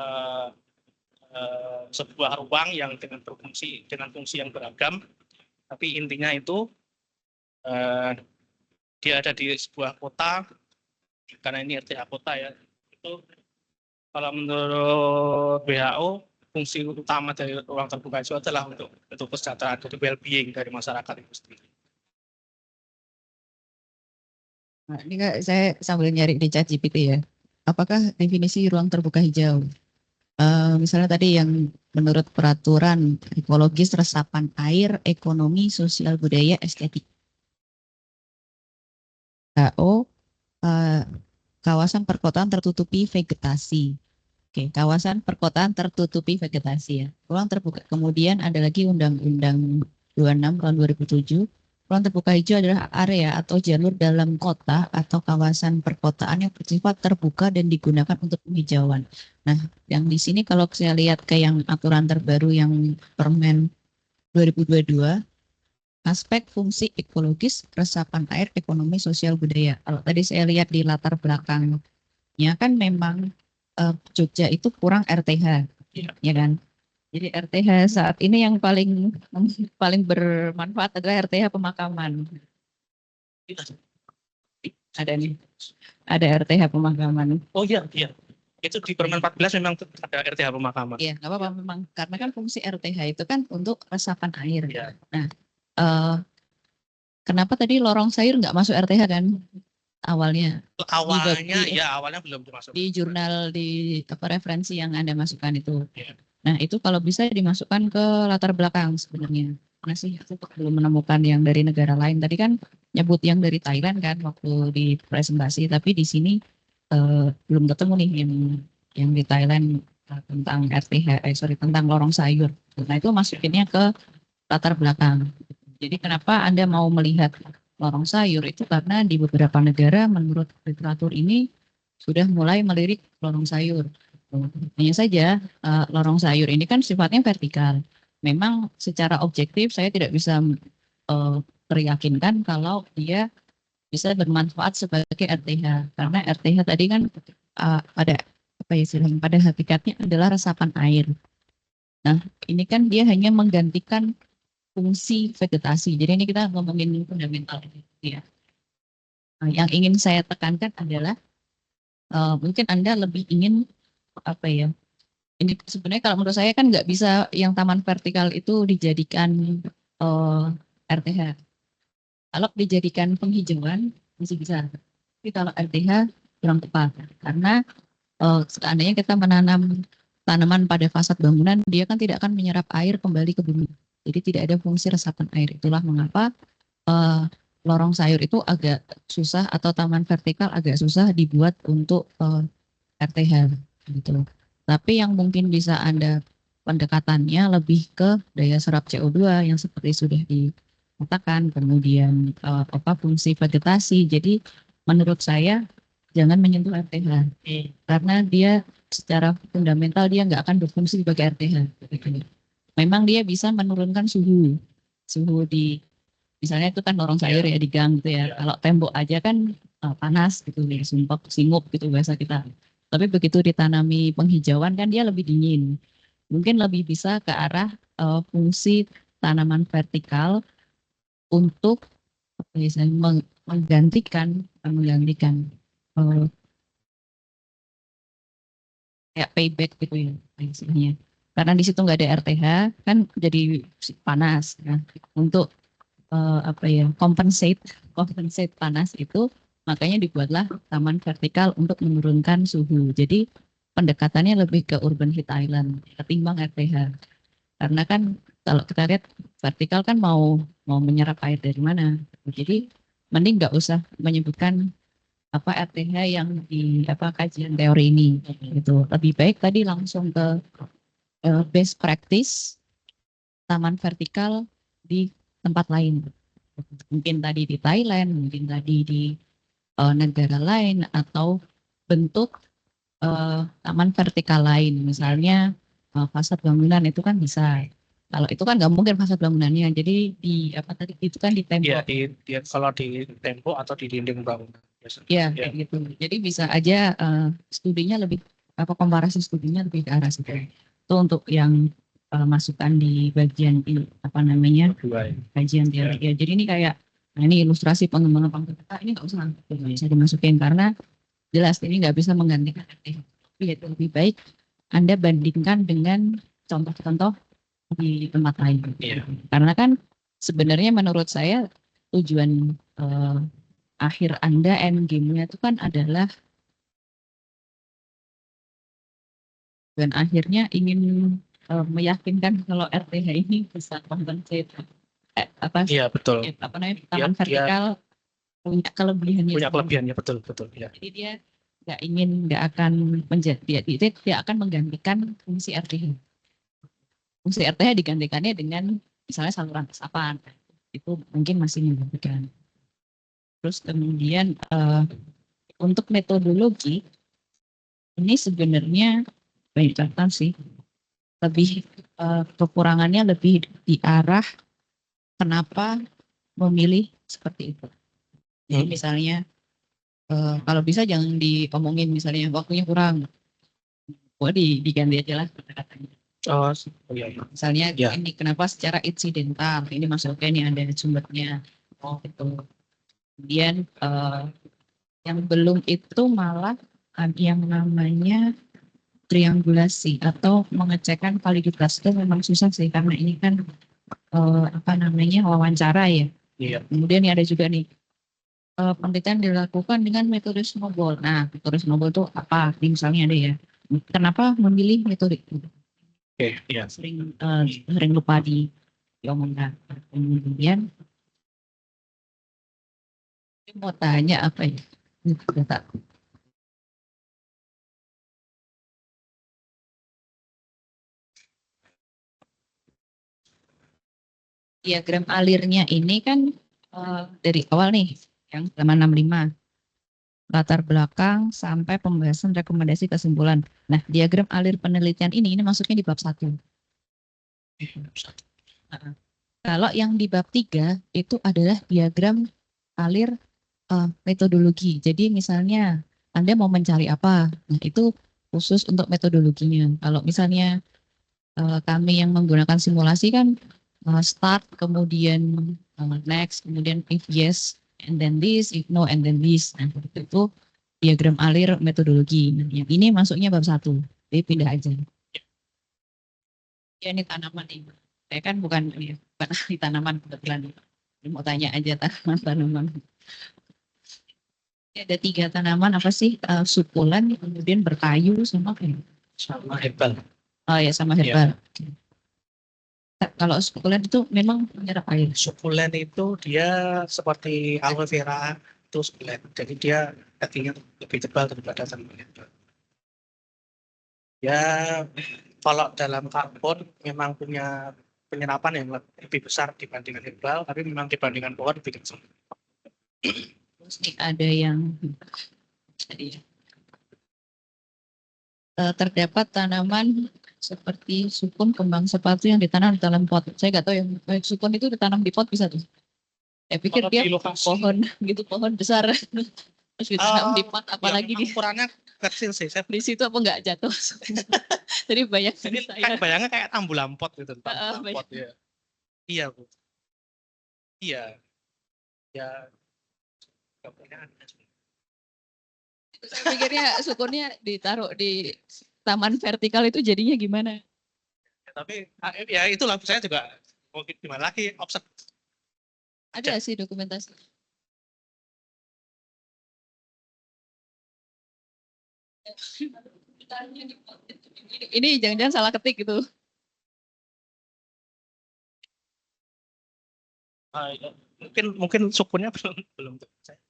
sebuah ruang yang dengan fungsi yang beragam, tapi intinya itu dia ada di sebuah kota, karena ini RTH kota ya. Itu kalau menurut WHO fungsi utama dari ruang terbuka hijau adalah untuk kesejahteraan, jadi well-being dari masyarakat itu sendiri. Nah, ini Kak, saya sambil nyari di ChatGPT ya. Apakah definisi ruang terbuka hijau? Misalnya tadi yang menurut peraturan ekologis, resapan air, ekonomi, sosial, budaya, estetik. WHO, kawasan perkotaan tertutupi vegetasi. Oke, kawasan perkotaan tertutupi vegetasi ya. Ruang terbuka. Kemudian ada lagi Undang-Undang 26 tahun 2007. Ruang terbuka hijau adalah area atau jalur dalam kota atau kawasan perkotaan yang bersifat terbuka dan digunakan untuk penghijauan. Nah, yang di sini kalau saya lihat ke yang aturan terbaru yang Permen 2022, aspek fungsi ekologis, resapan air, ekonomi, sosial, budaya. Kalau tadi saya lihat di latar belakangnya kan memang Jogja itu kurang RTH, ya kan? Jadi RTH saat ini yang paling bermanfaat adalah RTH pemakaman. Ada nih, ada RTH pemakaman. Oh iya, itu di Permen 14 memang ada RTH pemakaman. Iya, nggak apa-apa memang karena kan fungsi RTH itu kan untuk resapan air. Ya. Nah, kenapa tadi lorong sayur nggak masuk RTH kan awalnya? Awalnya belum dimasukkan. Di jurnal di referensi yang Anda masukkan itu. Ya. Nah, itu kalau bisa dimasukkan ke latar belakang sebenarnya. Karena sih aku belum menemukan yang dari negara lain. Tadi kan nyebut yang dari Thailand kan waktu di presentasi, tapi di sini belum ketemu nih yang di Thailand tentang RTH, tentang lorong sayur. Nah, itu masukinnya ke latar belakang. Jadi kenapa Anda mau melihat lorong sayur itu karena di beberapa negara menurut literatur ini sudah mulai melirik lorong sayur. Hanya saja lorong sayur ini kan sifatnya vertikal. Memang secara objektif saya tidak bisa teryakinkan kalau dia bisa bermanfaat sebagai RTH karena RTH tadi kan pada apa ya istilahnya pada hakikatnya adalah resapan air. Nah, ini kan dia hanya menggantikan fungsi vegetasi. Jadi ini kita ngomongin fundamental ya. Nah, yang ingin saya tekankan adalah mungkin Anda lebih ingin apa ya? Ini sebenarnya kalau menurut saya kan nggak bisa yang taman vertikal itu dijadikan RTH. Kalau dijadikan penghijauan masih bisa. Tapi kalau RTH kurang tepat karena seandainya kita menanam tanaman pada fasad bangunan, dia kan tidak akan menyerap air kembali ke bumi. Jadi tidak ada fungsi resapan air. Itulah mengapa eh, lorong sayur itu agak susah atau taman vertikal agak susah dibuat untuk RTH gitu. Tapi yang mungkin bisa Anda pendekatannya lebih ke daya serap CO2 yang seperti sudah dikatakan, kemudian apa fungsi vegetasi. Jadi menurut saya jangan menyentuh RTH karena dia secara fundamental dia nggak akan berfungsi sebagai RTH. Memang dia bisa menurunkan suhu di misalnya itu kan lorong sayur ya di gang gitu ya. Kalau tembok aja kan panas gitu ya, sumpah singup gitu bahasa kita. Tapi begitu ditanami penghijauan kan dia lebih dingin. Mungkin lebih bisa ke arah fungsi tanaman vertikal untuk misalnya menggantikan eh, kayak payback gitu ya istilahnya. Karena di situ nggak ada RTH kan jadi panas. Nah, untuk apa ya compensate panas itu makanya dibuatlah taman vertikal untuk menurunkan suhu. Jadi pendekatannya lebih ke urban heat island ketimbang RTH. Karena kan kalau kita lihat vertikal kan mau mau menyerap air dari mana. Jadi mending nggak usah menyebutkan apa RTH yang di apa kajian teori ini gitu. Lebih baik tadi langsung ke best practice taman vertikal di tempat lain. Mungkin tadi di Thailand, mungkin tadi di negara lain atau bentuk taman vertikal lain, misalnya fasad bangunan itu kan bisa. Kalau itu kan nggak mungkin fasad bangunannya, jadi di apa tadi itu kan di Iya, tembok. kalau di tembok atau di dinding bangunan biasanya. Ya, Ya. kayak gitu. Jadi bisa aja studinya lebih apa komparasi studinya lebih ke arah situ. Itu untuk yang masukan di bagian ini apa namanya Dua ya. kajian teori. Ya, jadi ini kayak nah ini ilustrasi pengembangan kita ini nggak bisa dimasukin karena jelas ini nggak bisa menggantikan RTH. Tapi itu lebih baik Anda bandingkan dengan contoh-contoh di tempat lain. Iya. Karena kan sebenarnya menurut saya tujuan akhir Anda end game-nya itu kan adalah dan akhirnya ingin meyakinkan kalau RTH ini bisa compensate apa Iya, betul. apa namanya Dia, taman dia vertikal punya kelebihannya punya sendiri. kelebihannya, betul, betul. Ya. Jadi dia nggak akan menjadi dia tidak akan menggantikan fungsi RTH. Fungsi RTH digantikannya dengan misalnya saluran resapan itu mungkin masih menggantikan. Terus kemudian untuk metodologi ini sebenarnya banyak catatan sih lebih kekurangannya lebih di arah kenapa memilih seperti itu. Jadi misalnya kalau bisa jangan diomongin misalnya waktunya kurang, diganti aja lah kata-katanya. Oh, iya, iya. Misalnya Ya. ini kenapa secara insidental ini masuknya ini ada sumbernya. Oh itu. Kemudian yang belum itu malah ada yang namanya triangulasi atau mengecekkan validitas itu memang susah sih karena ini kan apa namanya wawancara ya. Iya. Kemudian ada juga nih penelitian dilakukan dengan metode snowball. Nah, metode snowball itu apa? Ini misalnya ada ya. Kenapa memilih metode itu? Oke, iya. Sering lupa diomongkan. Kemudian mau tanya apa ya? Data. diagram alirnya ini kan dari awal nih, yang halaman 65. Latar belakang sampai pembahasan rekomendasi kesimpulan. Nah, diagram alir penelitian ini masuknya di bab 1. Kalau yang di bab 3 itu adalah diagram alir metodologi. Jadi misalnya Anda mau mencari apa, nah itu khusus untuk metodologinya. Kalau misalnya kami yang menggunakan simulasi kan start, kemudian next, kemudian if yes, and then this, if no, and then this. Nah, itu diagram alir metodologi. Nah, yang ini masuknya bab 1. Jadi pindah aja. Ya ini tanaman ini. Saya kan bukan ahli tanaman kebetulan. Mau tanya aja tanaman. Ada 3 tanaman apa sih? Sukulen, kemudian berkayu, sama Sama herbal. Oh ya, sama herbal. Kalau sukulen itu memang menyerap air. Sukulen itu dia seperti aloe vera itu sukulen. Jadi dia dagingnya lebih tebal daripada tanaman herbal. Ya, kalau dalam karbon memang punya penyerapan yang lebih besar dibandingkan herbal, tapi memang dibandingkan pohon lebih kecil. Terus nih ada yang terdapat tanaman seperti sukun, kembang sepatu yang ditanam di dalam pot. Saya nggak tahu yang sukun itu ditanam di pot bisa tuh. Saya pikir Kalau dia di lokasi- pohon gitu, pohon besar. Terus ditanam di pot, apalagi ya, di ukurannya kecil sih. Saya di situ apa nggak jatuh. Jadi banyak jadi saya. kan bayangnya kayak tambulampot gitu, banyak. tambulampot ya. Iya, Bu. Iya. Ya. Nggak punya anak. Saya pikirnya sukunnya ditaruh di taman vertikal itu jadinya gimana? Ya, tapi ya itulah saya juga mungkin gimana lagi offset. Ada sih dokumentasi. Ini jangan-jangan salah ketik gitu. Ya. Mungkin sukunnya belum saya.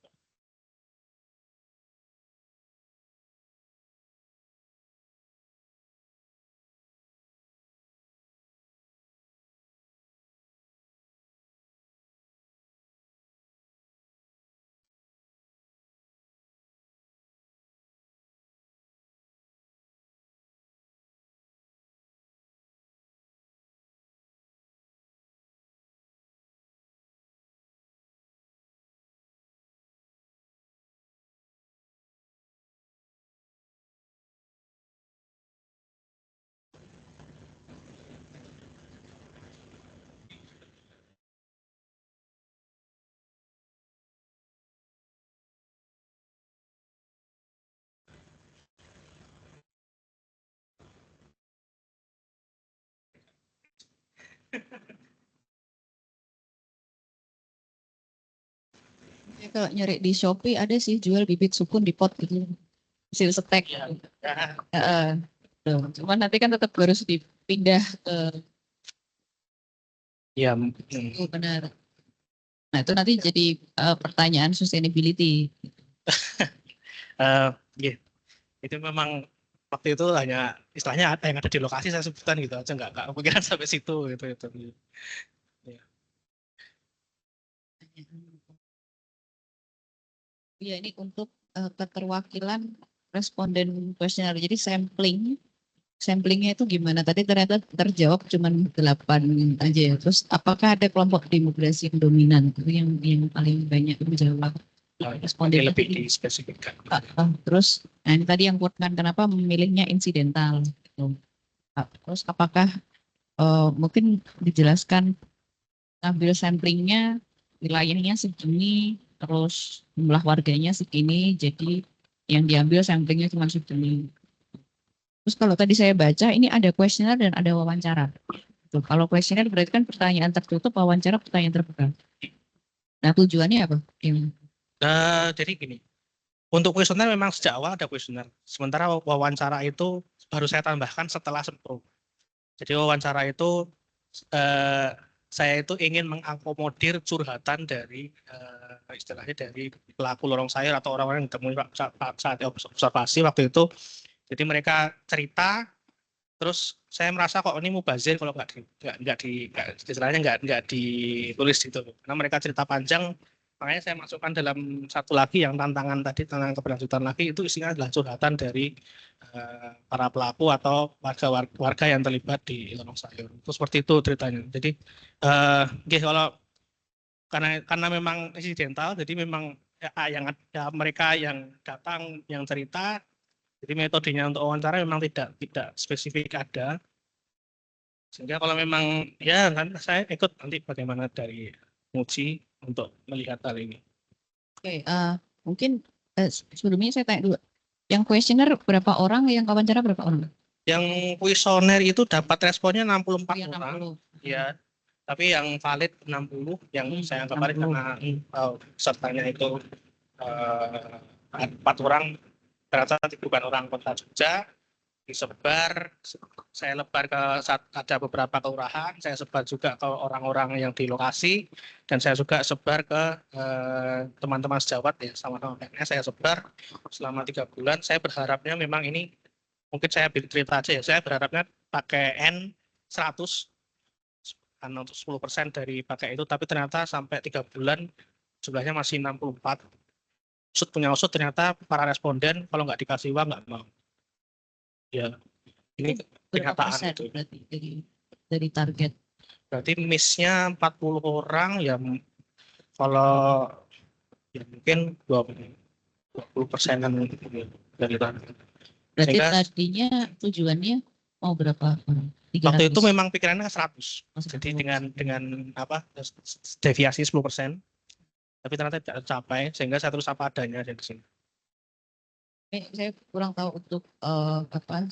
Ya, kalau nyari di Shopee ada sih jual bibit sukun di pot gitu. Hasil setek. Ya. Cuman nanti kan tetap harus dipindah ke Ya. benar. Nah itu nanti jadi pertanyaan sustainability. Ya. Itu memang waktu itu hanya istilahnya yang ada di lokasi saya sebutkan gitu aja, nggak kepikiran sampai situ gitu. Ya. Ya ini untuk keterwakilan responden kuesioner. Jadi samplingnya itu gimana? Tadi ternyata terjawab cuma 8 aja ya. Terus apakah ada kelompok demografi yang dominan itu yang paling banyak menjawab? Responden lebih dispesifikkan. Terus nah ini tadi yang kuatkan kenapa memilihnya insidental. Gitu. Terus apakah mungkin dijelaskan ambil samplingnya wilayahnya segini, terus jumlah warganya segini, jadi yang diambil samplingnya cuma segini. Terus kalau tadi saya baca ini ada kuesioner dan ada wawancara. Tuh, kalau kuesioner berarti kan pertanyaan tertutup, wawancara pertanyaan terbuka. Nah tujuannya apa? Jadi gini, untuk kuesioner memang sejak awal ada kuesioner. Sementara wawancara itu baru saya tambahkan setelah sempro. Jadi wawancara itu saya itu ingin mengakomodir curhatan dari istilahnya dari pelaku lorong sayur atau orang-orang yang ditemui saat observasi waktu itu. Jadi mereka cerita Terus saya merasa kok ini mubazir kalau istilahnya nggak ditulis gitu. Karena mereka cerita panjang, makanya saya masukkan dalam satu lagi yang tantangan tadi, tantangan keberlanjutan lagi itu isinya adalah curhatan dari para pelaku atau warga yang terlibat di Lorong Sayur. Itu seperti itu ceritanya. Jadi oke, kalau karena memang insidental, jadi memang yang ada mereka yang datang yang cerita. Jadi metodenya untuk wawancara memang tidak spesifik ada. Sehingga kalau memang ya kan saya ikut nanti bagaimana dari Muji untuk melihat hal ini. Oke, mungkin sebelumnya saya tanya dulu. Yang kuesioner berapa orang, yang wawancara berapa orang? Yang kuesioner itu dapat responnya 64 Yang orang. 60. Ya. Tapi yang valid 60, yang saya anggap valid 60. karena pesertanya itu 4 orang, ternyata bukan orang kota Jogja, disebar, saya lebar ada beberapa kelurahan, saya sebar juga ke orang-orang yang di lokasi, dan saya juga sebar ke teman-teman sejawat ya, sama-sama PNS saya sebar selama 3 bulan. Saya berharapnya memang ini, mungkin saya cerita aja ya, saya berharapnya pakai N100 karena untuk 10% dari pakai itu, tapi ternyata sampai 3 bulan jumlahnya masih 64. Usut punya usut, ternyata para responden kalau nggak dikasih uang nggak mau. Ya, ini Berapa kenyataan persen itu. berarti dari target? Berarti miss-nya 40 orang ya, kalau ya mungkin 20%-an dari target. Berarti Sehingga tadinya tujuannya mau berapa orang? waktu 300. itu memang pikirannya 100. Oh, Jadi 100. dengan apa deviasi 10%, tapi ternyata tidak tercapai, sehingga saya terus apa adanya di sini. Saya kurang tahu untuk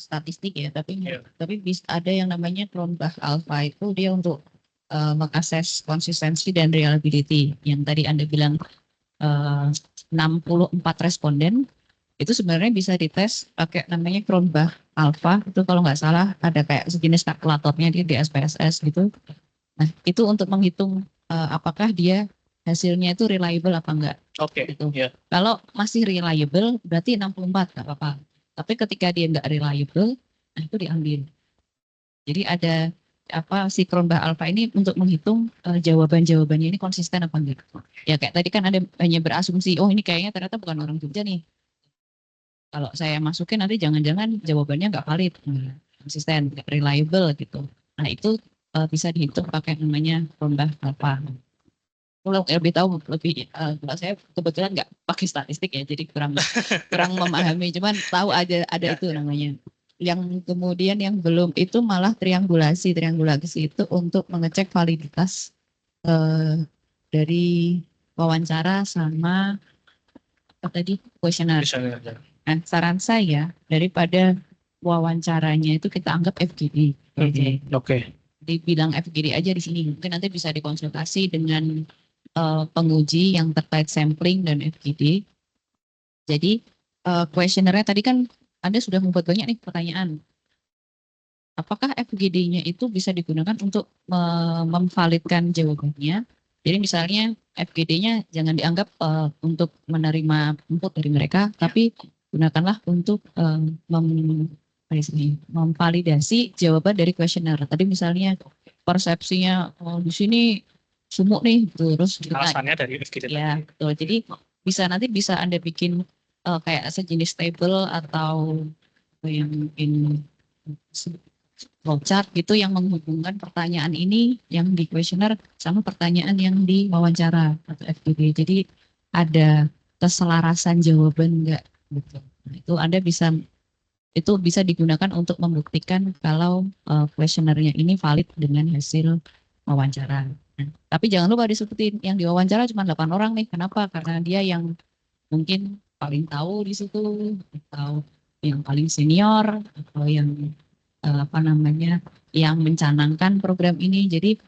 statistik ya, tapi Iya. bisa ada yang namanya Cronbach Alpha, itu dia untuk mengakses konsistensi dan reliability. Yang tadi Anda bilang 64 responden itu sebenarnya bisa dites pakai namanya Cronbach Alpha. Itu kalau nggak salah ada kayak sejenis kalkulatornya di SPSS gitu. Nah, itu untuk menghitung apakah dia hasilnya itu reliable apa enggak. Oke. Gitu. Ya. Kalau masih reliable berarti 64 nggak apa-apa. Tapi ketika dia nggak reliable, nah itu diambil. Jadi ada si Cronbach Alpha ini untuk menghitung jawaban-jawabannya ini konsisten apa enggak. Ya kayak tadi kan ada hanya berasumsi, oh ini kayaknya ternyata bukan orang Jogja nih. Kalau saya masukin nanti jangan-jangan jawabannya nggak valid, konsisten, nggak reliable gitu. Nah itu bisa dihitung pakai namanya Cronbach Alpha. Kalau lebih tahu lebih, kalau saya kebetulan nggak pakai statistik ya, jadi kurang memahami. Cuman tahu ada itu namanya. Yang kemudian yang belum itu malah triangulasi itu untuk mengecek validitas dari wawancara sama apa tadi kuesioner. Nah, saran saya daripada wawancaranya itu kita anggap FGD. Oke. Dibilang FGD aja di sini. Mungkin nanti bisa dikonsultasi dengan penguji yang terkait sampling dan FGD. Jadi kuesionernya tadi kan Anda sudah membuat banyak nih pertanyaan. Apakah FGD-nya itu bisa digunakan untuk memvalidkan jawabannya? Jadi misalnya FGD-nya jangan dianggap untuk menerima input dari mereka, tapi gunakanlah untuk memvalidasi jawaban dari kuesioner. Tadi misalnya persepsinya di sini sumuk nih, terus alasannya dari FGD ya, betul. Jadi nanti bisa Anda bikin kayak sejenis table atau yang mungkin flowchart gitu yang menghubungkan pertanyaan ini yang di kuesioner sama pertanyaan yang di wawancara atau FGD. Jadi ada keselarasan jawaban enggak gitu. Nah, itu bisa digunakan untuk membuktikan kalau kuesionernya ini valid dengan hasil wawancara. Nah, tapi jangan lupa disebutin yang diwawancara cuma 8 orang nih. Kenapa? Karena dia yang mungkin paling tahu di situ, atau yang paling senior, atau yang yang mencanangkan program ini. Jadi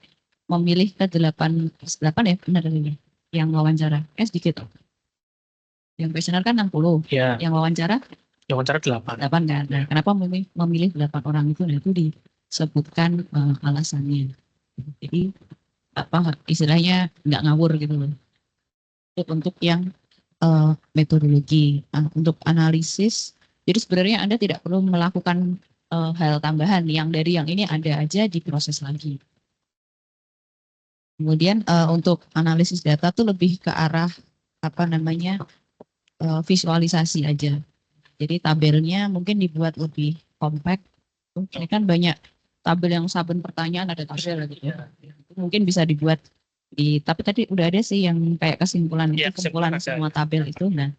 memilih ke 8 ya benar ini yang wawancara. Sedikit. Yang kuesioner kan 60. Ya. Yang wawancara 8 kan. Nah, kenapa memilih 8 orang itu? Nah, itu disebutkan alasannya. Jadi istilahnya nggak ngawur gitu loh. Untuk yang metodologi, untuk analisis, jadi sebenarnya Anda tidak perlu melakukan hal tambahan yang dari yang ini ada aja diproses lagi. Kemudian untuk analisis data tuh lebih ke arah apa namanya visualisasi aja. Jadi tabelnya mungkin dibuat lebih compact. Ini kan banyak tabel yang saben pertanyaan ada tabel gitu ya. Mungkin bisa dibuat tapi tadi udah ada sih yang kayak kesimpulan itu, kumpulan semua tabel itu. Nah,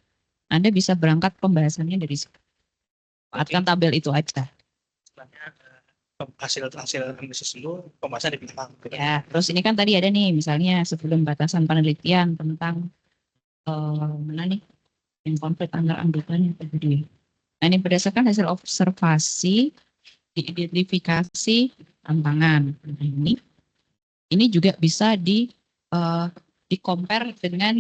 Anda bisa berangkat pembahasannya dari situ. Manfaatkan tabel itu aja. Hasil analisis dulu, pembahasan di belakang. Ya, terus ini kan tadi ada nih, misalnya sebelum batasan penelitian tentang mana nih yang konflik antar anggapan yang terjadi. Nah, ini berdasarkan hasil observasi, diidentifikasi tantangan. Nah, ini juga bisa di-compare dengan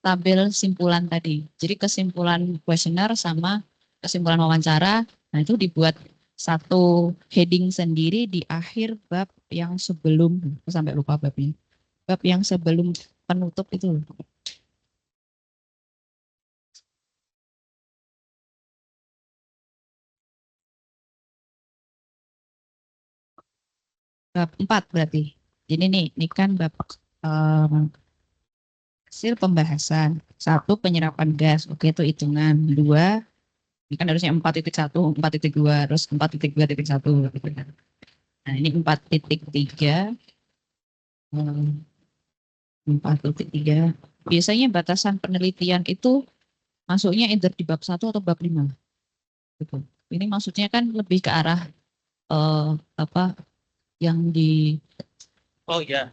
tabel simpulan tadi. Jadi kesimpulan kuesioner sama kesimpulan wawancara, nah itu dibuat satu heading sendiri di akhir bab yang sebelum, sampai lupa babnya. Bab yang sebelum penutup itu. Bab 4 berarti. Jadi ini kan bab hasil pembahasan. 1, penyerapan gas. Oke, itu hitungan. 2, ini kan harusnya 4.1, 4.2, terus 4.2.1. Gitu kan. Nah, ini 4.3. 4.3. Biasanya batasan penelitian itu masuknya either di bab 1 atau bab 5. Gitu. Ini maksudnya kan lebih ke arah apa yang di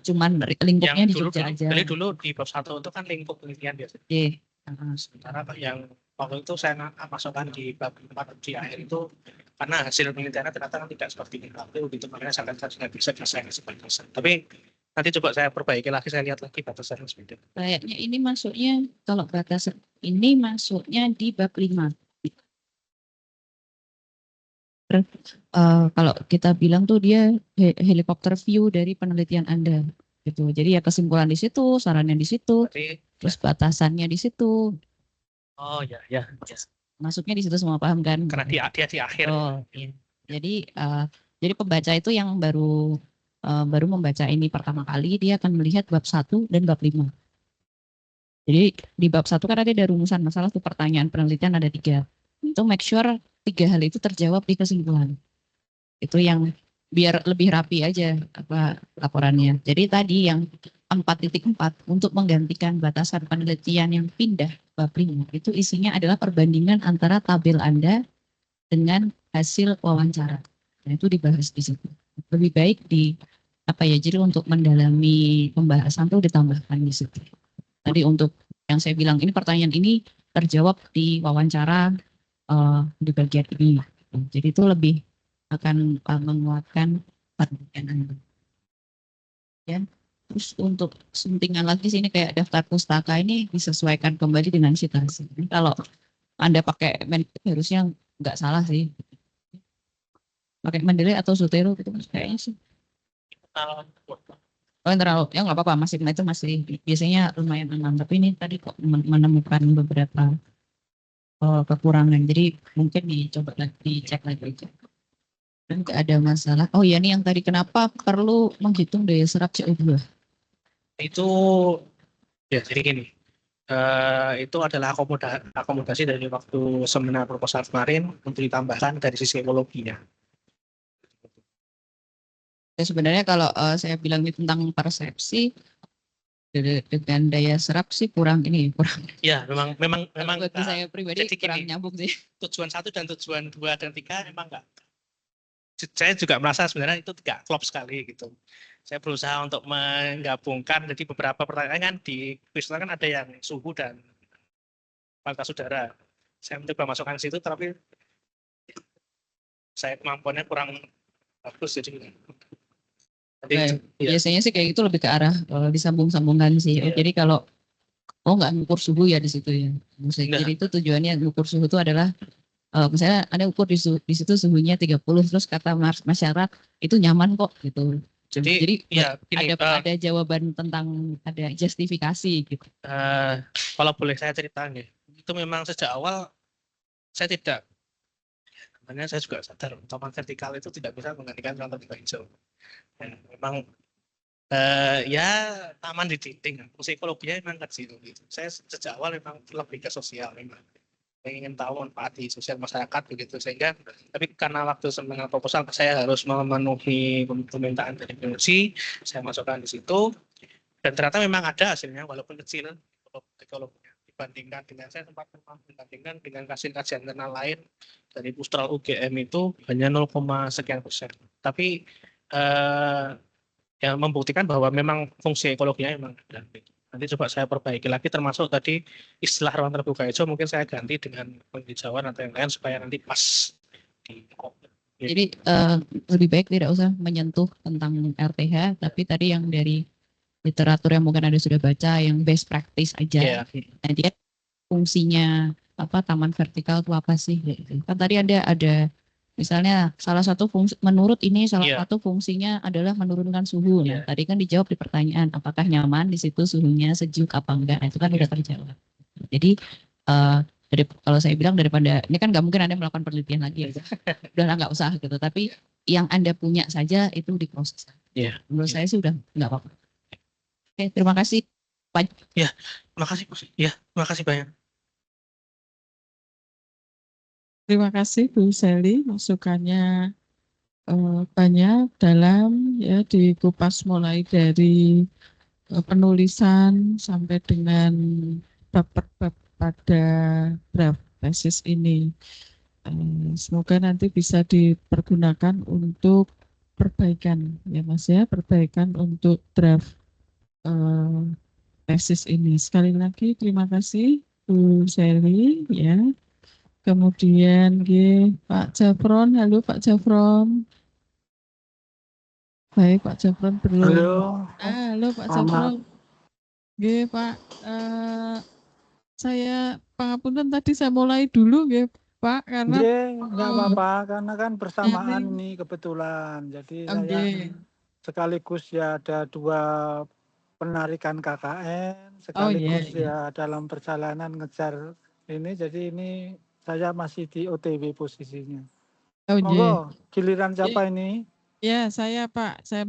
cuman lingkupnya di Jogja aja. Dulu di bab 1 itu kan lingkup penelitian biasanya. Sementara yang waktu itu saya masukkan di bab 4 di akhir itu karena hasil penelitiannya ternyata kan tidak seperti ini. Tapi begitu makanya saya nggak bisa ngasih batasan. Tapi nanti coba saya perbaiki lagi, saya lihat lagi batasannya seperti itu. Kayaknya ini masuknya, kalau batasan ini masuknya di bab 5. Kalau kita bilang tuh dia helikopter view dari penelitian Anda. Gitu. Jadi ya kesimpulan di situ, sarannya di situ, terus batasannya di situ. Oh ya. Yes. Masuknya di situ semua, paham kan? Karena dia di akhir. Oh, iya. Jadi pembaca itu yang baru membaca ini pertama kali, dia akan melihat bab 1 dan bab 5. Jadi di bab 1 kan ada rumusan masalah tuh, pertanyaan penelitian ada 3. Itu make sure 3 hal itu terjawab di kesimpulan. Itu yang biar lebih rapi aja apa laporannya. Jadi tadi yang 4.4 untuk menggantikan batasan penelitian yang pindah bab 5 itu isinya adalah perbandingan antara tabel Anda dengan hasil wawancara. Nah, itu dibahas di situ. Lebih baik jadi untuk mendalami pembahasan itu ditambahkan di situ. Tadi untuk yang saya bilang ini pertanyaan ini terjawab di wawancara di bagian ini. Jadi itu lebih akan menguatkan perbandingan Anda. Ya. Terus untuk suntingan lagi sini kayak daftar pustaka ini disesuaikan kembali dengan situasi. Ini kalau Anda pakai harusnya nggak salah sih. Pakai Mendeley atau Zotero gitu kayaknya sih. Internal ya nggak apa-apa, masih itu masih biasanya lumayan aman. Tapi ini tadi kok menemukan beberapa kekurangan. Jadi mungkin dicoba lagi, dicek lagi aja. Dan nggak ada masalah. Oh ya, ini yang tadi kenapa perlu menghitung daya serap CO2? Itu ya jadi gini. Itu adalah akomodasi dari waktu seminar proposal kemarin untuk ditambahkan dari sisi ekologinya. Ya, sebenarnya kalau saya bilang ini tentang persepsi dengan daya serap sih kurang. Ya, memang bagi saya pribadi kurang nyambung sih. Tujuan 1 dan tujuan 2 dan 3 memang enggak. Saya juga merasa sebenarnya itu tidak klop sekali gitu. Saya berusaha untuk menggabungkan, jadi beberapa pertanyaan kan di kuis kan ada yang suhu dan kualitas udara. Saya mencoba masukkan situ, tapi saya kemampuannya kurang bagus jadi. Biasanya sih kayak gitu lebih ke arah disambung-sambungkan sih. Iya. Jadi kalau nggak ngukur suhu ya di situ ya. Jadi itu tujuannya ngukur suhu itu adalah misalnya Anda ukur di situ suhunya 30, terus kata masyarakat itu nyaman kok gitu. Jadi ya, ada jawaban tentang, ada justifikasi gitu. Kalau boleh saya cerita nih, itu memang sejak awal saya tidak Sebenarnya saya juga sadar taman vertikal itu tidak bisa menggantikan ruang terbuka hijau. Ya, memang ya taman di dinding, fungsi ekologinya memang kecil gitu. Saya sejak awal memang lebih ke sosial memang. Saya ingin tahu manfaat di sosial masyarakat begitu, sehingga tapi karena waktu dengan proposal saya harus memenuhi permintaan dari Fungsi, saya masukkan di situ dan ternyata memang ada hasilnya walaupun kecil ekologinya dibandingkan dengan saya sempat membandingkan dengan kajian internal lain dari Pustral UGM itu hanya 0, sekian persen. Tapi yang membuktikan bahwa memang fungsi ekologinya memang ada. Nanti coba saya perbaiki lagi termasuk tadi istilah ruang terbuka hijau mungkin saya ganti dengan penghijauan atau yang lain supaya nanti pas di Jadi lebih baik tidak usah menyentuh tentang RTH, tapi tadi yang dari literatur yang mungkin Anda sudah baca, yang best practice aja. Nah, dia fungsinya apa taman vertikal itu apa sih? Kan tadi ada misalnya salah satu fungsi menurut ini satu fungsinya adalah menurunkan suhu. Nah, tadi kan dijawab di pertanyaan apakah nyaman di situ suhunya sejuk apa enggak. Nah, itu kan udah terjawab. Jadi kalau saya bilang daripada ini kan nggak mungkin Anda melakukan penelitian lagi ya. Udahlah nggak usah gitu. Tapi yang Anda punya saja itu diproses. Menurut saya sih udah nggak apa-apa. Oke, terima kasih. Terima kasih. Terima kasih banyak. Terima kasih Bu Sally, masukannya banyak dalam ya dikupas mulai dari penulisan sampai dengan bab per bab pada draft tesis ini. Semoga nanti bisa dipergunakan untuk perbaikan ya Mas ya, perbaikan untuk draft tesis ini. Sekali lagi terima kasih Bu Sally ya. Kemudian Pak Jafron, halo Pak Jafron. Baik Pak Jafron belum. Halo Pak Jafron. Pak, saya pangapunten tadi saya mulai dulu Pak karena nggak apa-apa karena kan bersamaan nih kebetulan. Jadi saya sekaligus ya ada 2 penarikan KKN sekaligus ya dalam perjalanan ngejar ini. Jadi ini saya masih di OTW posisinya. Monggo, giliran siapa ini? Ya, saya Pak, saya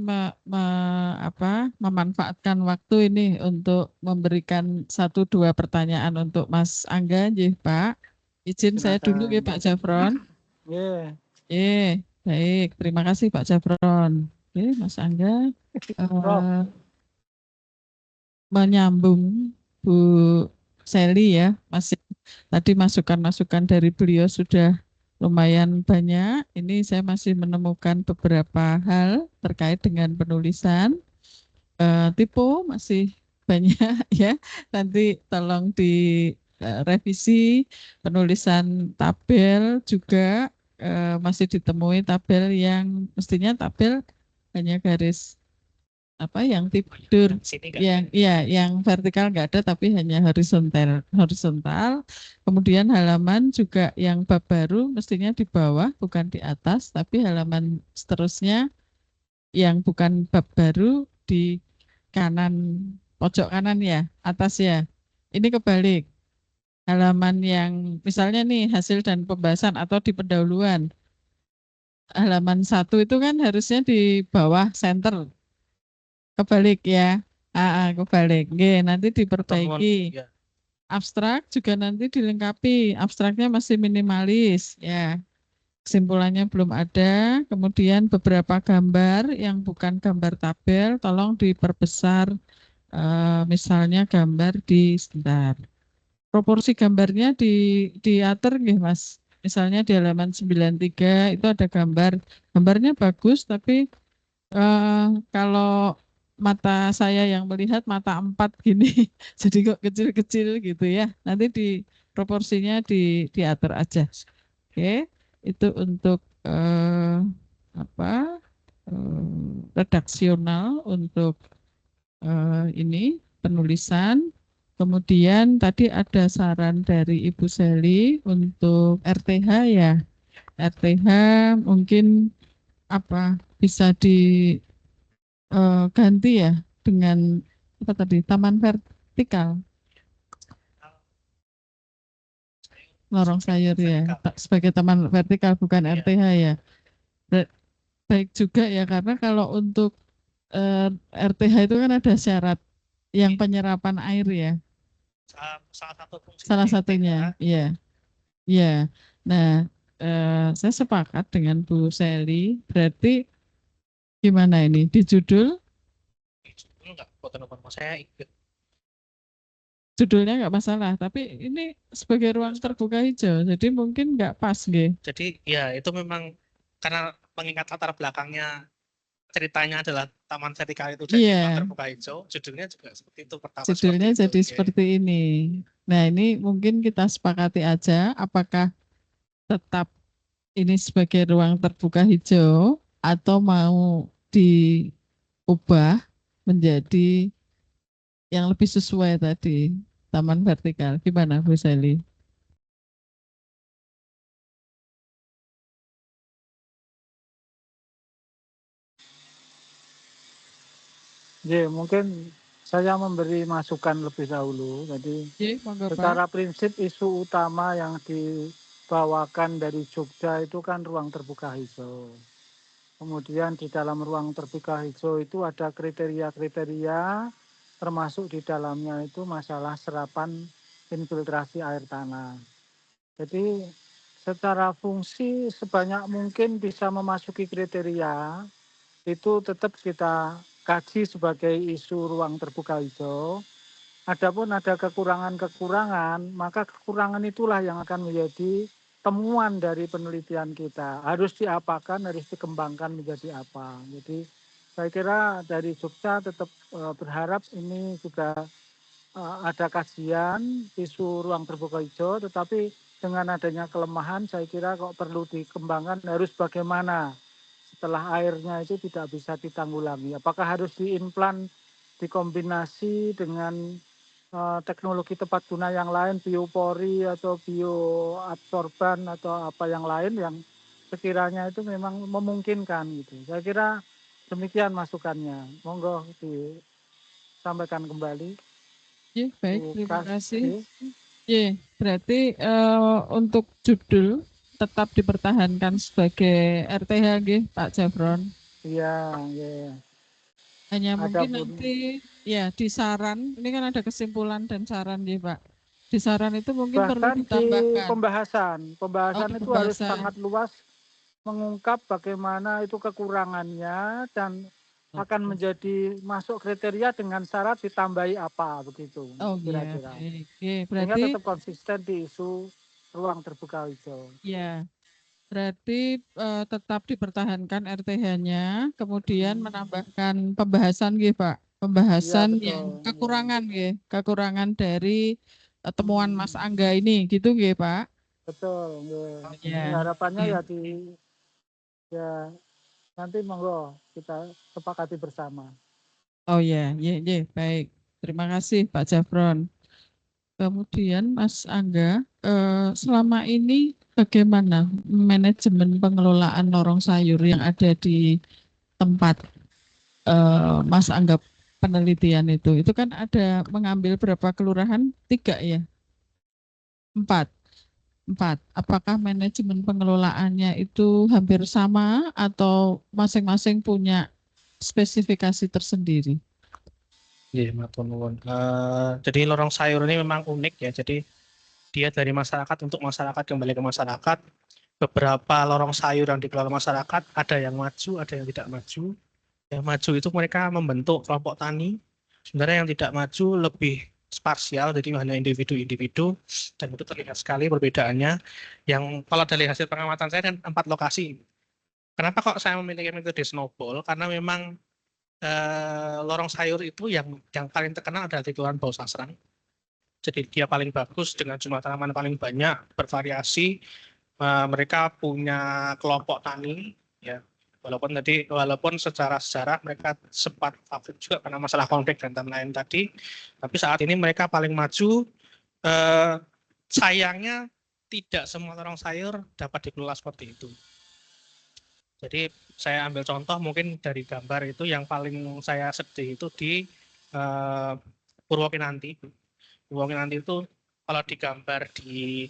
memanfaatkan waktu ini untuk memberikan 1-2 pertanyaan untuk Mas Angga, Pak. Izin saya dulu Pak Jafron. Baik, terima kasih Pak Jafron. Mas Angga, menyambung Bu Sally ya, masih tadi masukan-masukan dari beliau sudah lumayan banyak. Ini saya masih menemukan beberapa hal terkait dengan penulisan. Tipe masih banyak ya. Nanti tolong direvisi. Penulisan tabel juga masih ditemui tabel yang mestinya tabel hanya garis yang tidur yang vertikal nggak ada tapi hanya horizontal. Kemudian halaman juga yang bab baru mestinya di bawah bukan di atas, tapi halaman seterusnya yang bukan bab baru di kanan, pojok kanan ya, atas ya. Ini kebalik. Halaman yang misalnya nih hasil dan pembahasan atau di pendahuluan. Halaman 1 itu kan harusnya di bawah center. Kebalik ya. Kebalik. Nanti diperbaiki. Abstrak juga nanti dilengkapi. Abstraknya masih minimalis ya. Kesimpulannya belum ada. Kemudian beberapa gambar yang bukan gambar tabel tolong diperbesar. Misalnya gambar di sebentar. Proporsi gambarnya diatur nggih Mas. Misalnya di halaman 93 itu ada gambar. Gambarnya bagus tapi kalau mata saya yang melihat mata 4 gini, jadi kok kecil-kecil gitu ya. Nanti proporsinya diatur aja. Oke, itu untuk redaksional untuk ini penulisan. Kemudian tadi ada saran dari Ibu Sally untuk RTH ya. RTH mungkin bisa ganti ya dengan taman vertikal. lorong sayur ya, vertikal. sebagai taman vertikal bukan Iya. RTH ya. Baik juga ya, karena kalau untuk RTH itu kan ada syarat yang penyerapan air ya, Salah satu fungsi salah dari satunya. RTH Iya, iya. Nah, saya sepakat dengan Bu Sally. Berarti gimana ini di judul? judul nggak foto nomor saya ikut. Judulnya nggak masalah, tapi ini sebagai ruang terbuka hijau, jadi mungkin nggak pas, nggih. Jadi ya itu memang karena mengingat latar belakangnya ceritanya adalah taman vertikal itu jadi ruang Iya, terbuka hijau, judulnya juga seperti itu pertama judulnya seperti itu. jadi Oke. seperti ini. Nah, ini mungkin kita sepakati aja, apakah tetap ini sebagai ruang terbuka hijau atau mau diubah menjadi yang lebih sesuai tadi, taman vertikal. Gimana, Bu Sally? Ya, mungkin saya memberi masukan lebih dahulu. Jadi Oke, monggo Pak. secara prinsip isu utama yang dibawakan dari Jogja itu kan ruang terbuka hijau. Kemudian di dalam ruang terbuka hijau itu ada kriteria-kriteria, termasuk di dalamnya itu masalah serapan infiltrasi air tanah. Jadi secara fungsi sebanyak mungkin bisa memasuki kriteria, itu tetap kita kaji sebagai isu ruang terbuka hijau. Adapun ada kekurangan-kekurangan, maka kekurangan itulah yang akan menjadi temuan dari penelitian kita. Harus diapakan, harus dikembangkan menjadi apa. Jadi saya kira dari Jogja tetap berharap ini juga ada kajian isu ruang terbuka hijau, tetapi dengan adanya kelemahan saya kira kok perlu dikembangkan harus bagaimana setelah airnya itu tidak bisa ditanggulangi. Apakah harus diimplan, dikombinasi dengan teknologi tepat guna yang lain, biopori atau bioabsorban atau apa yang lain yang sekiranya itu memang memungkinkan gitu. Saya kira demikian masukannya. Monggo disampaikan kembali. Ya, baik, terima Lukas. kasih. Ya, berarti untuk judul tetap dipertahankan sebagai RTH, nggih, Pak Jafron. Iya, iya. Hanya mungkin Adapun nanti ya di saran, ini kan ada kesimpulan dan saran ya Pak. Di saran itu mungkin perlu bahkan di ditambahkan. pembahasan Oh, di itu harus pembahasan. sangat luas mengungkap bagaimana itu kekurangannya dan akan menjadi masuk kriteria dengan syarat ditambahi apa begitu Oh iya, kira-kira. baik. Oke, Sehingga berarti tetap konsisten di isu ruang terbuka hijau. ya, berarti tetap dipertahankan RTH-nya, kemudian menambahkan pembahasan gitu Pak. Iya Pembahasan betul. yang Ya. kekurangan gitu, kekurangan dari temuan Mas Angga ini gitu gitu Pak. Betul. Ya. Ya. Ini harapannya Oke. ya nanti monggo kita sepakati bersama. Oh ya, baik. Terima kasih Pak Jafron. Kemudian Mas Angga, selama ini bagaimana manajemen pengelolaan lorong sayur yang ada di tempat Mas Angga penelitian itu? Itu kan ada mengambil berapa kelurahan? 3 ya? 4. 4. Apakah manajemen pengelolaannya itu hampir sama atau masing-masing punya spesifikasi tersendiri? Iya, matur nuwun. Jadi lorong sayur ini memang unik ya. Jadi dia dari masyarakat untuk masyarakat kembali ke masyarakat. Beberapa lorong sayur yang dikelola masyarakat ada yang maju, ada yang tidak maju. Yang maju itu mereka membentuk kelompok tani. Sebenarnya yang tidak maju lebih sparsial, jadi hanya individu-individu dan itu terlihat sekali perbedaannya. Yang kalau dari hasil pengamatan saya kan 4 lokasi. Kenapa kok saya memilih metode snowball? Karena memang lorong sayur itu yang paling terkenal adalah di Kelurahan Bau Sasran. Jadi dia paling bagus dengan jumlah tanaman paling banyak, bervariasi. Mereka punya kelompok tani, ya. Walaupun secara sejarah mereka sempat vakum juga karena masalah konflik dan lain-lain tadi. Tapi saat ini mereka paling maju. Sayangnya tidak semua lorong sayur dapat dikelola seperti itu. Jadi saya ambil contoh mungkin dari gambar itu yang paling saya sedih itu di Purwokinanti. Purwokinanti itu kalau digambar di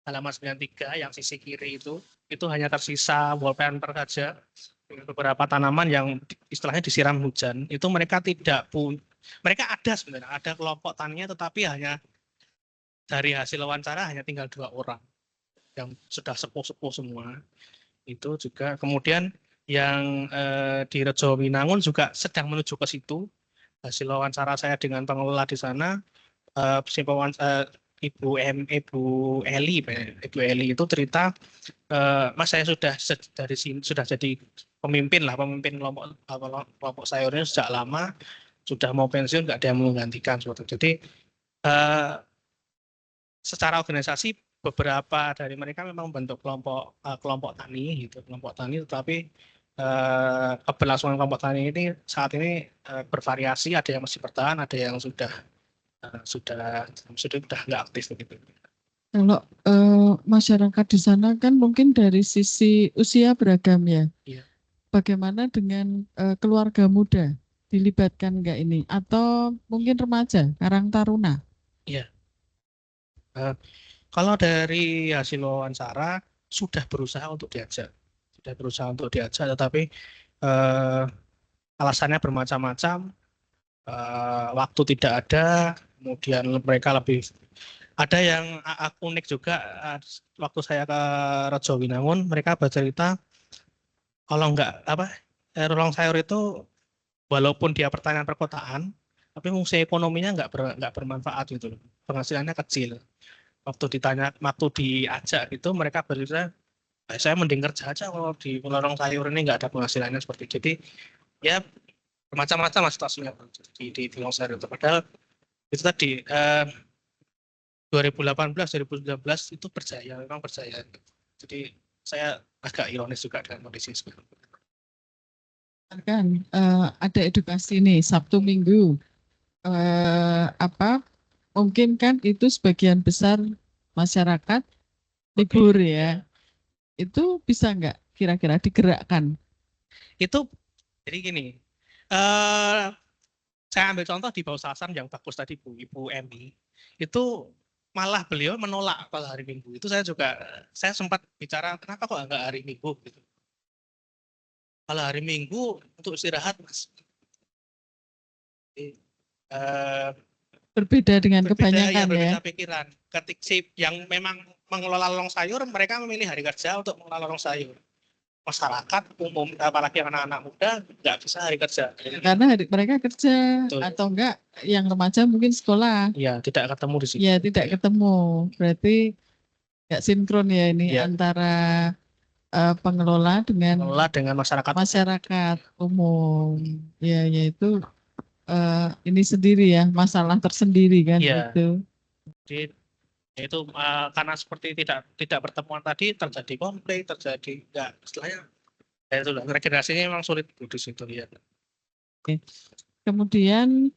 halaman 93 yang sisi kiri itu hanya tersisa wallpaper saja. Beberapa tanaman yang istilahnya disiram hujan itu mereka mereka ada sebenarnya, ada kelompok taninya, tetapi hanya dari hasil wawancara hanya tinggal 2 orang yang sudah sepuh-sepuh semua. Itu juga kemudian yang di Rejo Winangun juga sedang menuju ke situ. Hasil wawancara saya dengan pengelola di sana, Ibu Eli itu cerita, Mas saya sudah dari sini sudah jadi pemimpin kelompok sayurnya sejak lama, sudah mau pensiun, nggak ada yang menggantikan seperti itu. Jadi secara organisasi beberapa dari mereka memang membentuk kelompok tani gitu, tetapi keberlangsungan kelompok tani ini saat ini bervariasi, ada yang masih bertahan, ada yang sudah nggak aktif begitu. Kalau masyarakat di sana kan mungkin dari sisi usia beragam ya. Iya. Bagaimana dengan keluarga muda, dilibatkan nggak ini? Atau mungkin remaja, karang taruna? Iya. Kalau dari hasil wawancara sudah berusaha untuk diajak, tetapi alasannya bermacam-macam. Waktu tidak ada, kemudian mereka ada yang unik juga. Waktu saya ke Rejo Winangun, mereka bercerita kalau lorong sayur itu walaupun dia pertanian perkotaan, tapi fungsi ekonominya nggak bermanfaat gitu loh, penghasilannya kecil. Waktu diajak itu mereka bercerita, saya mending kerja aja kalau di lorong sayur ini nggak ada penghasilannya seperti itu. Jadi ya macam-macam situasinya di lorong sayur itu. Padahal itu tadi 2018-2019 itu memang berjaya. Jadi saya agak ironis juga dengan kondisi seperti itu. Kan ada edukasi nih Sabtu Minggu, mungkin kan itu sebagian besar masyarakat libur ya, itu bisa nggak kira-kira digerakkan? Itu jadi gini, saya ambil contoh di Bausasan yang bagus tadi Ibu Emi, itu malah beliau menolak kalau hari Minggu. Itu saya sempat bicara, kenapa kok nggak hari Minggu gitu. Kalau hari Minggu untuk istirahat, Mas. Berbeda dengan kebanyakan berbeda pikiran. Yang memang mengelola lorong sayur, mereka memilih hari kerja untuk mengelola lorong sayur. Masyarakat umum, apalagi anak-anak muda, nggak bisa hari kerja. Karena mereka kerja. Betul. Atau enggak, yang remaja mungkin sekolah. Iya, tidak ketemu di situ. Iya, tidak ketemu. Berarti nggak sinkron ya ini antara pengelola dengan masyarakat umum. Ya, yaitu ini sendiri ya, masalah tersendiri kan itu. Jadi itu karena seperti tidak pertemuan tadi, terjadi konflik, terjadi istilahnya regenerasinya memang sulit di situ ya. Oke. Kemudian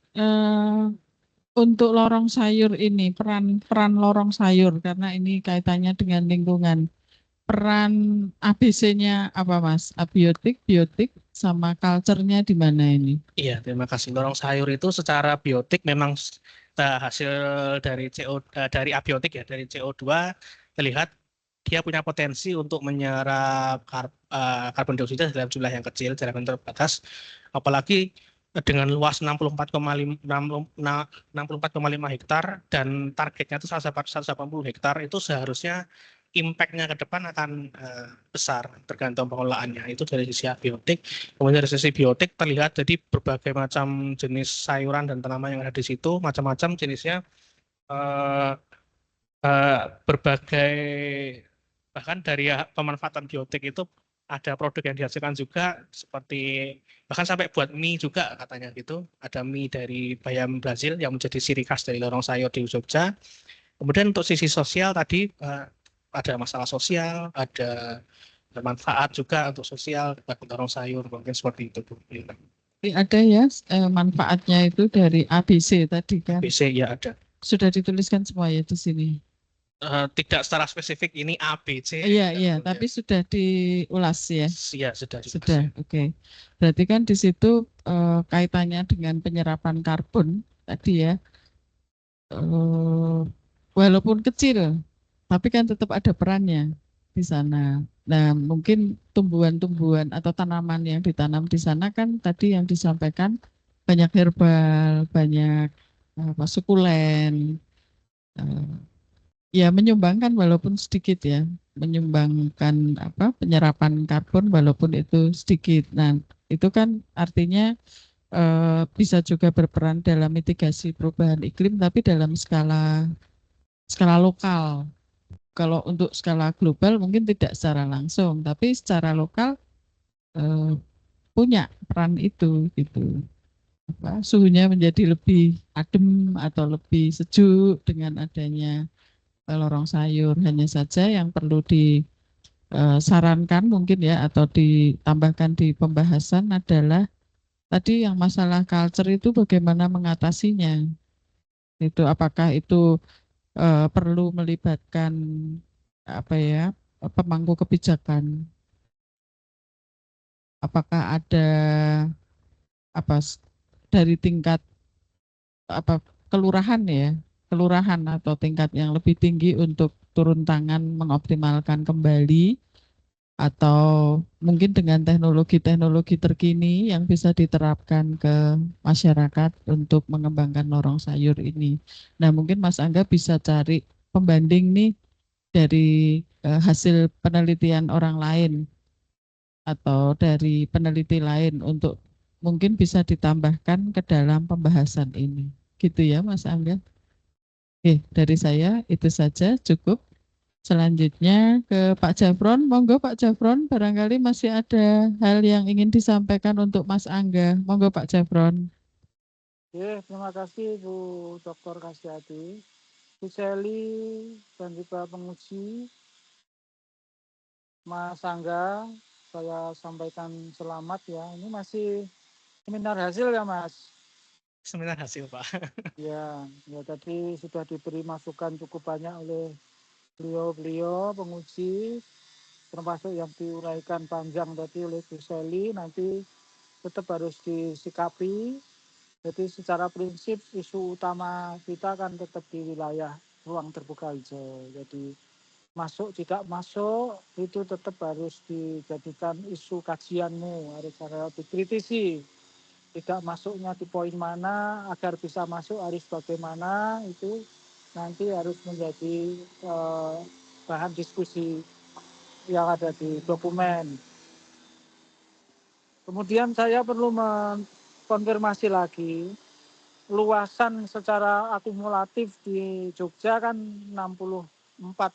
untuk lorong sayur ini, peran lorong sayur, karena ini kaitannya dengan lingkungan. Peran ABC-nya apa Mas? Abiotik, biotik, sama culture-nya di mana ini? Iya, terima kasih. Lorong sayur itu secara biotik memang hasil dari abiotik ya, dari CO2 terlihat dia punya potensi untuk menyerap karbon dioksida dalam jumlah yang kecil, dalam terbatas. Apalagi dengan luas 64,5 hektar dan targetnya itu 180 hektar, itu seharusnya impact-nya ke depan akan besar tergantung pengelolaannya. Itu dari sisi abiotik. Kemudian dari sisi biotik terlihat jadi berbagai macam jenis sayuran dan tanaman yang ada di situ, macam-macam jenisnya, berbagai, bahkan dari pemanfaatan biotik itu ada produk yang dihasilkan juga, seperti bahkan sampai buat mie juga katanya gitu. Ada mie dari bayam Brazil yang menjadi ciri khas dari lorong sayur di Jogja. Kemudian untuk sisi sosial tadi, ada masalah sosial, ada bermanfaat juga untuk sosial bagi lorong sayur, mungkin seperti itu Bu. Ada ya manfaatnya itu dari ABC tadi kan? ABC ya ada. Sudah dituliskan semua ya di sini? Tidak secara spesifik ini ABC. Iya, tapi sudah diulas ya? Iya, sudah. Sudah, oke. Berarti kan di situ kaitannya dengan penyerapan karbon tadi ya, walaupun kecil, tapi kan tetap ada perannya di sana. Nah, mungkin tumbuhan-tumbuhan atau tanaman yang ditanam di sana kan tadi yang disampaikan banyak herbal, banyak sukulen, eh, ya menyumbangkan walaupun sedikit ya, menyumbangkan penyerapan karbon walaupun itu sedikit. Nah, itu kan artinya bisa juga berperan dalam mitigasi perubahan iklim, tapi dalam skala skala lokal. Kalau untuk skala global mungkin tidak secara langsung, tapi secara lokal eh, punya peran itu gitu. Suhunya menjadi lebih adem atau lebih sejuk dengan adanya lorong sayur. Hanya saja yang perlu disarankan mungkin ya atau ditambahkan di pembahasan adalah tadi yang masalah culture itu bagaimana mengatasinya. Itu apakah itu perlu melibatkan pemangku kebijakan, apakah ada apa dari tingkat kelurahan ya, kelurahan atau tingkat yang lebih tinggi untuk turun tangan mengoptimalkan kembali, atau mungkin dengan teknologi-teknologi terkini yang bisa diterapkan ke masyarakat untuk mengembangkan lorong sayur ini. Nah, mungkin Mas Angga bisa cari pembanding nih dari hasil penelitian orang lain atau dari peneliti lain untuk mungkin bisa ditambahkan ke dalam pembahasan ini. Gitu ya Mas Angga. Oke, dari saya itu saja cukup. Selanjutnya ke Pak Jafron. Monggo Pak Jafron, barangkali masih ada hal yang ingin disampaikan untuk Mas Angga. Monggo Pak Jafron. Terima kasih Bu Dr. Kasyati, Bu Seli, dan juga penguji, Mas Angga. Saya sampaikan selamat ya. Ini masih seminar hasil ya Mas? Seminar hasil Pak. Ya tadi sudah diberi masukan cukup banyak oleh beliau-beliau penguji, termasuk yang diuraikan panjang tadi oleh Bu Seli, nanti tetap harus disikapi. Jadi secara prinsip isu utama kita kan tetap di wilayah ruang terbuka hijau. Jadi masuk tidak masuk itu tetap harus dijadikan isu kajianmu, harus dikritisi. Tidak masuknya di poin mana, agar bisa masuk harus bagaimana, itu nanti harus menjadi bahan diskusi yang ada di dokumen. Kemudian saya perlu mengkonfirmasi lagi, luasan secara akumulatif di Jogja kan 64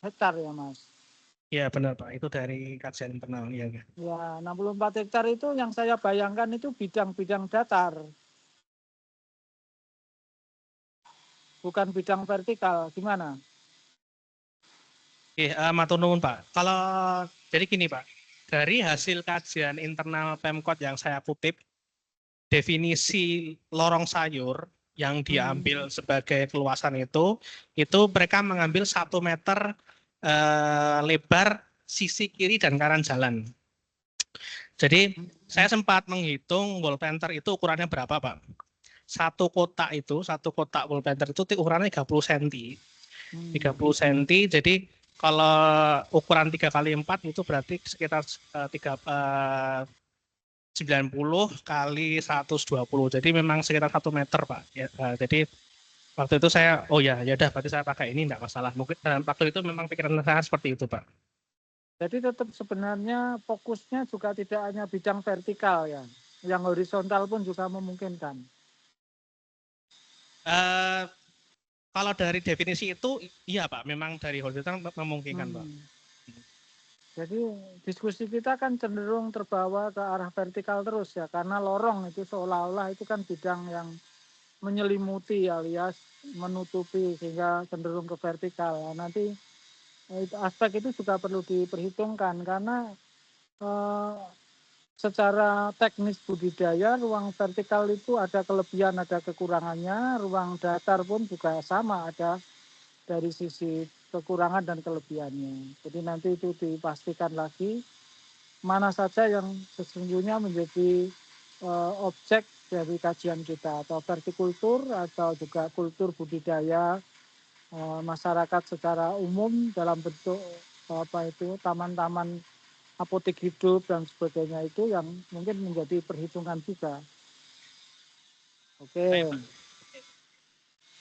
hektar ya Mas. Ya benar Pak, itu dari kajian internal ya. Ya 64 hektar itu yang saya bayangkan itu bidang-bidang datar, bukan bidang vertikal. Gimana? Oke, matur nuwun Pak. Kalau jadi gini Pak, dari hasil kajian internal Pemkot yang saya kutip, definisi lorong sayur yang diambil sebagai keluasan itu mereka mengambil 1 meter lebar sisi kiri dan kanan jalan. Jadi saya sempat menghitung wall painter itu ukurannya berapa Pak. Satu kotak wall painter itu ukurannya 30 cm. 30 cm, jadi kalau ukuran 3x4 itu berarti sekitar 90 kali 120. Jadi memang sekitar 1 meter, Pak. Ya, jadi waktu itu saya, oh ya, ya udah berarti saya pakai ini enggak masalah. Mungkin waktu itu memang pikiran saya seperti itu, Pak. Jadi tetap sebenarnya fokusnya juga tidak hanya bidang vertikal ya, yang horizontal pun juga memungkinkan. Kalau dari definisi itu, iya Pak, memang dari horizontal memungkinkan Pak. Jadi diskusi kita kan cenderung terbawa ke arah vertikal terus ya, karena lorong itu seolah-olah itu kan bidang yang menyelimuti alias menutupi sehingga cenderung ke vertikal. Nah, nanti aspek itu juga perlu diperhitungkan karena secara teknis budidaya ruang vertikal itu ada kelebihan ada kekurangannya, ruang datar pun juga sama ada dari sisi kekurangan dan kelebihannya. Jadi nanti itu dipastikan lagi mana saja yang sesungguhnya menjadi objek dari kajian kita, atau vertikultur atau juga kultur budidaya masyarakat secara umum dalam bentuk taman-taman apotek hidup dan sebagainya itu yang mungkin menjadi perhitungan juga. Oke.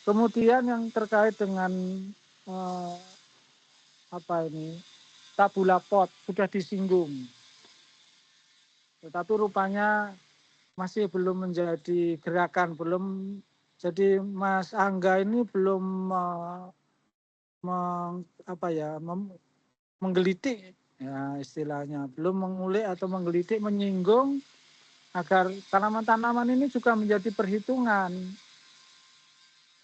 Kemudian yang terkait dengan tabula pot sudah disinggung. Tetapi rupanya masih belum menjadi gerakan, jadi Mas Angga ini belum menggelitik ya istilahnya, belum mengulik atau menggelitik, menyinggung agar tanaman-tanaman ini juga menjadi perhitungan.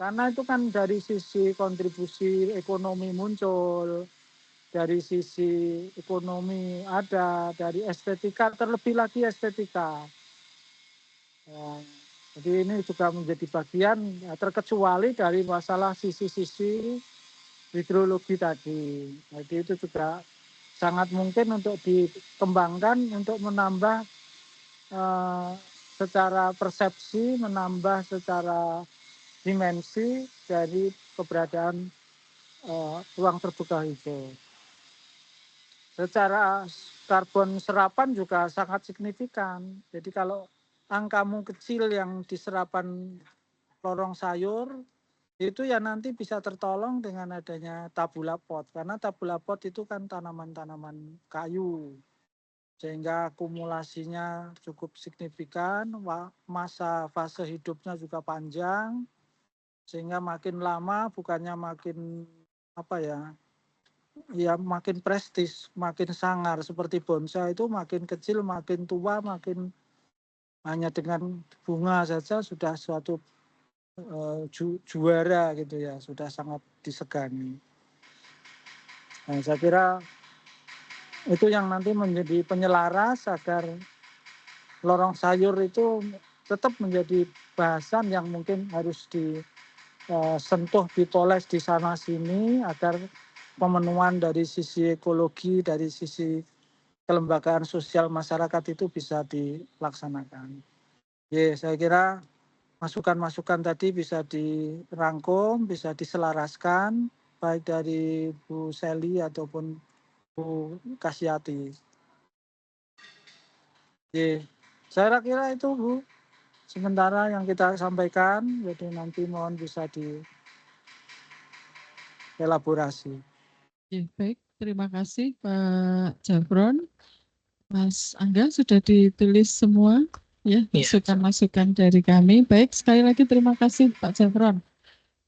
Karena itu kan dari sisi kontribusi ekonomi muncul, dari sisi ekonomi ada, dari estetika, terlebih lagi estetika. Ya, jadi ini juga menjadi bagian terkecuali dari masalah sisi-sisi hidrologi tadi. Jadi itu juga sangat mungkin untuk dikembangkan untuk menambah secara persepsi, menambah secara dimensi dari keberadaan ruang terbuka hijau. Secara karbon serapan juga sangat signifikan. Jadi kalau angkamu kecil yang di serapan lorong sayur, itu ya nanti bisa tertolong dengan adanya tabula pot. Karena tabula pot itu kan tanaman-tanaman kayu. Sehingga akumulasinya cukup signifikan, masa fase hidupnya juga panjang, sehingga makin lama bukannya makin makin prestis, makin sangar. Seperti bonsai itu makin kecil, makin tua, makin hanya dengan bunga saja sudah suatu juara gitu ya, sudah sangat disegani. Nah, saya kira itu yang nanti menjadi penyelaras agar lorong sayur itu tetap menjadi bahasan yang mungkin harus disentuh, dipoles di sana sini agar pemenuhan dari sisi ekologi, dari sisi kelembagaan sosial masyarakat itu bisa dilaksanakan. Ya, saya kira masukan-masukan tadi bisa dirangkum, bisa diselaraskan baik dari Bu Seli ataupun Bu Kasyati. Ya, saya kira itu Bu sementara yang kita sampaikan, jadi nanti mohon bisa dielaborasi. Ya, baik, terima kasih Pak Jafron. Mas Angga sudah ditulis semua ya masukan-masukan dari kami. Baik, sekali lagi terima kasih Pak Jafron.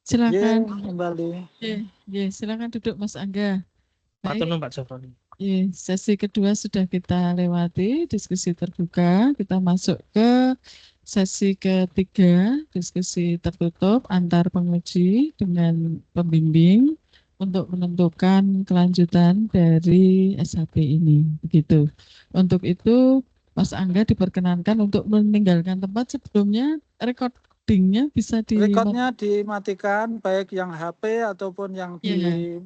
Silakan kembali. Silakan duduk Mas Angga. Baik. Pak Jafron. Sesi kedua sudah kita lewati, diskusi terbuka. Kita masuk ke sesi ketiga, diskusi tertutup antar penguji dengan pembimbing untuk menentukan kelanjutan dari SHP ini. Begitu. Untuk itu, Mas Angga diperkenankan untuk meninggalkan tempat. Sebelumnya recordingnya bisa Recordnya dimatikan, baik yang HP ataupun yang di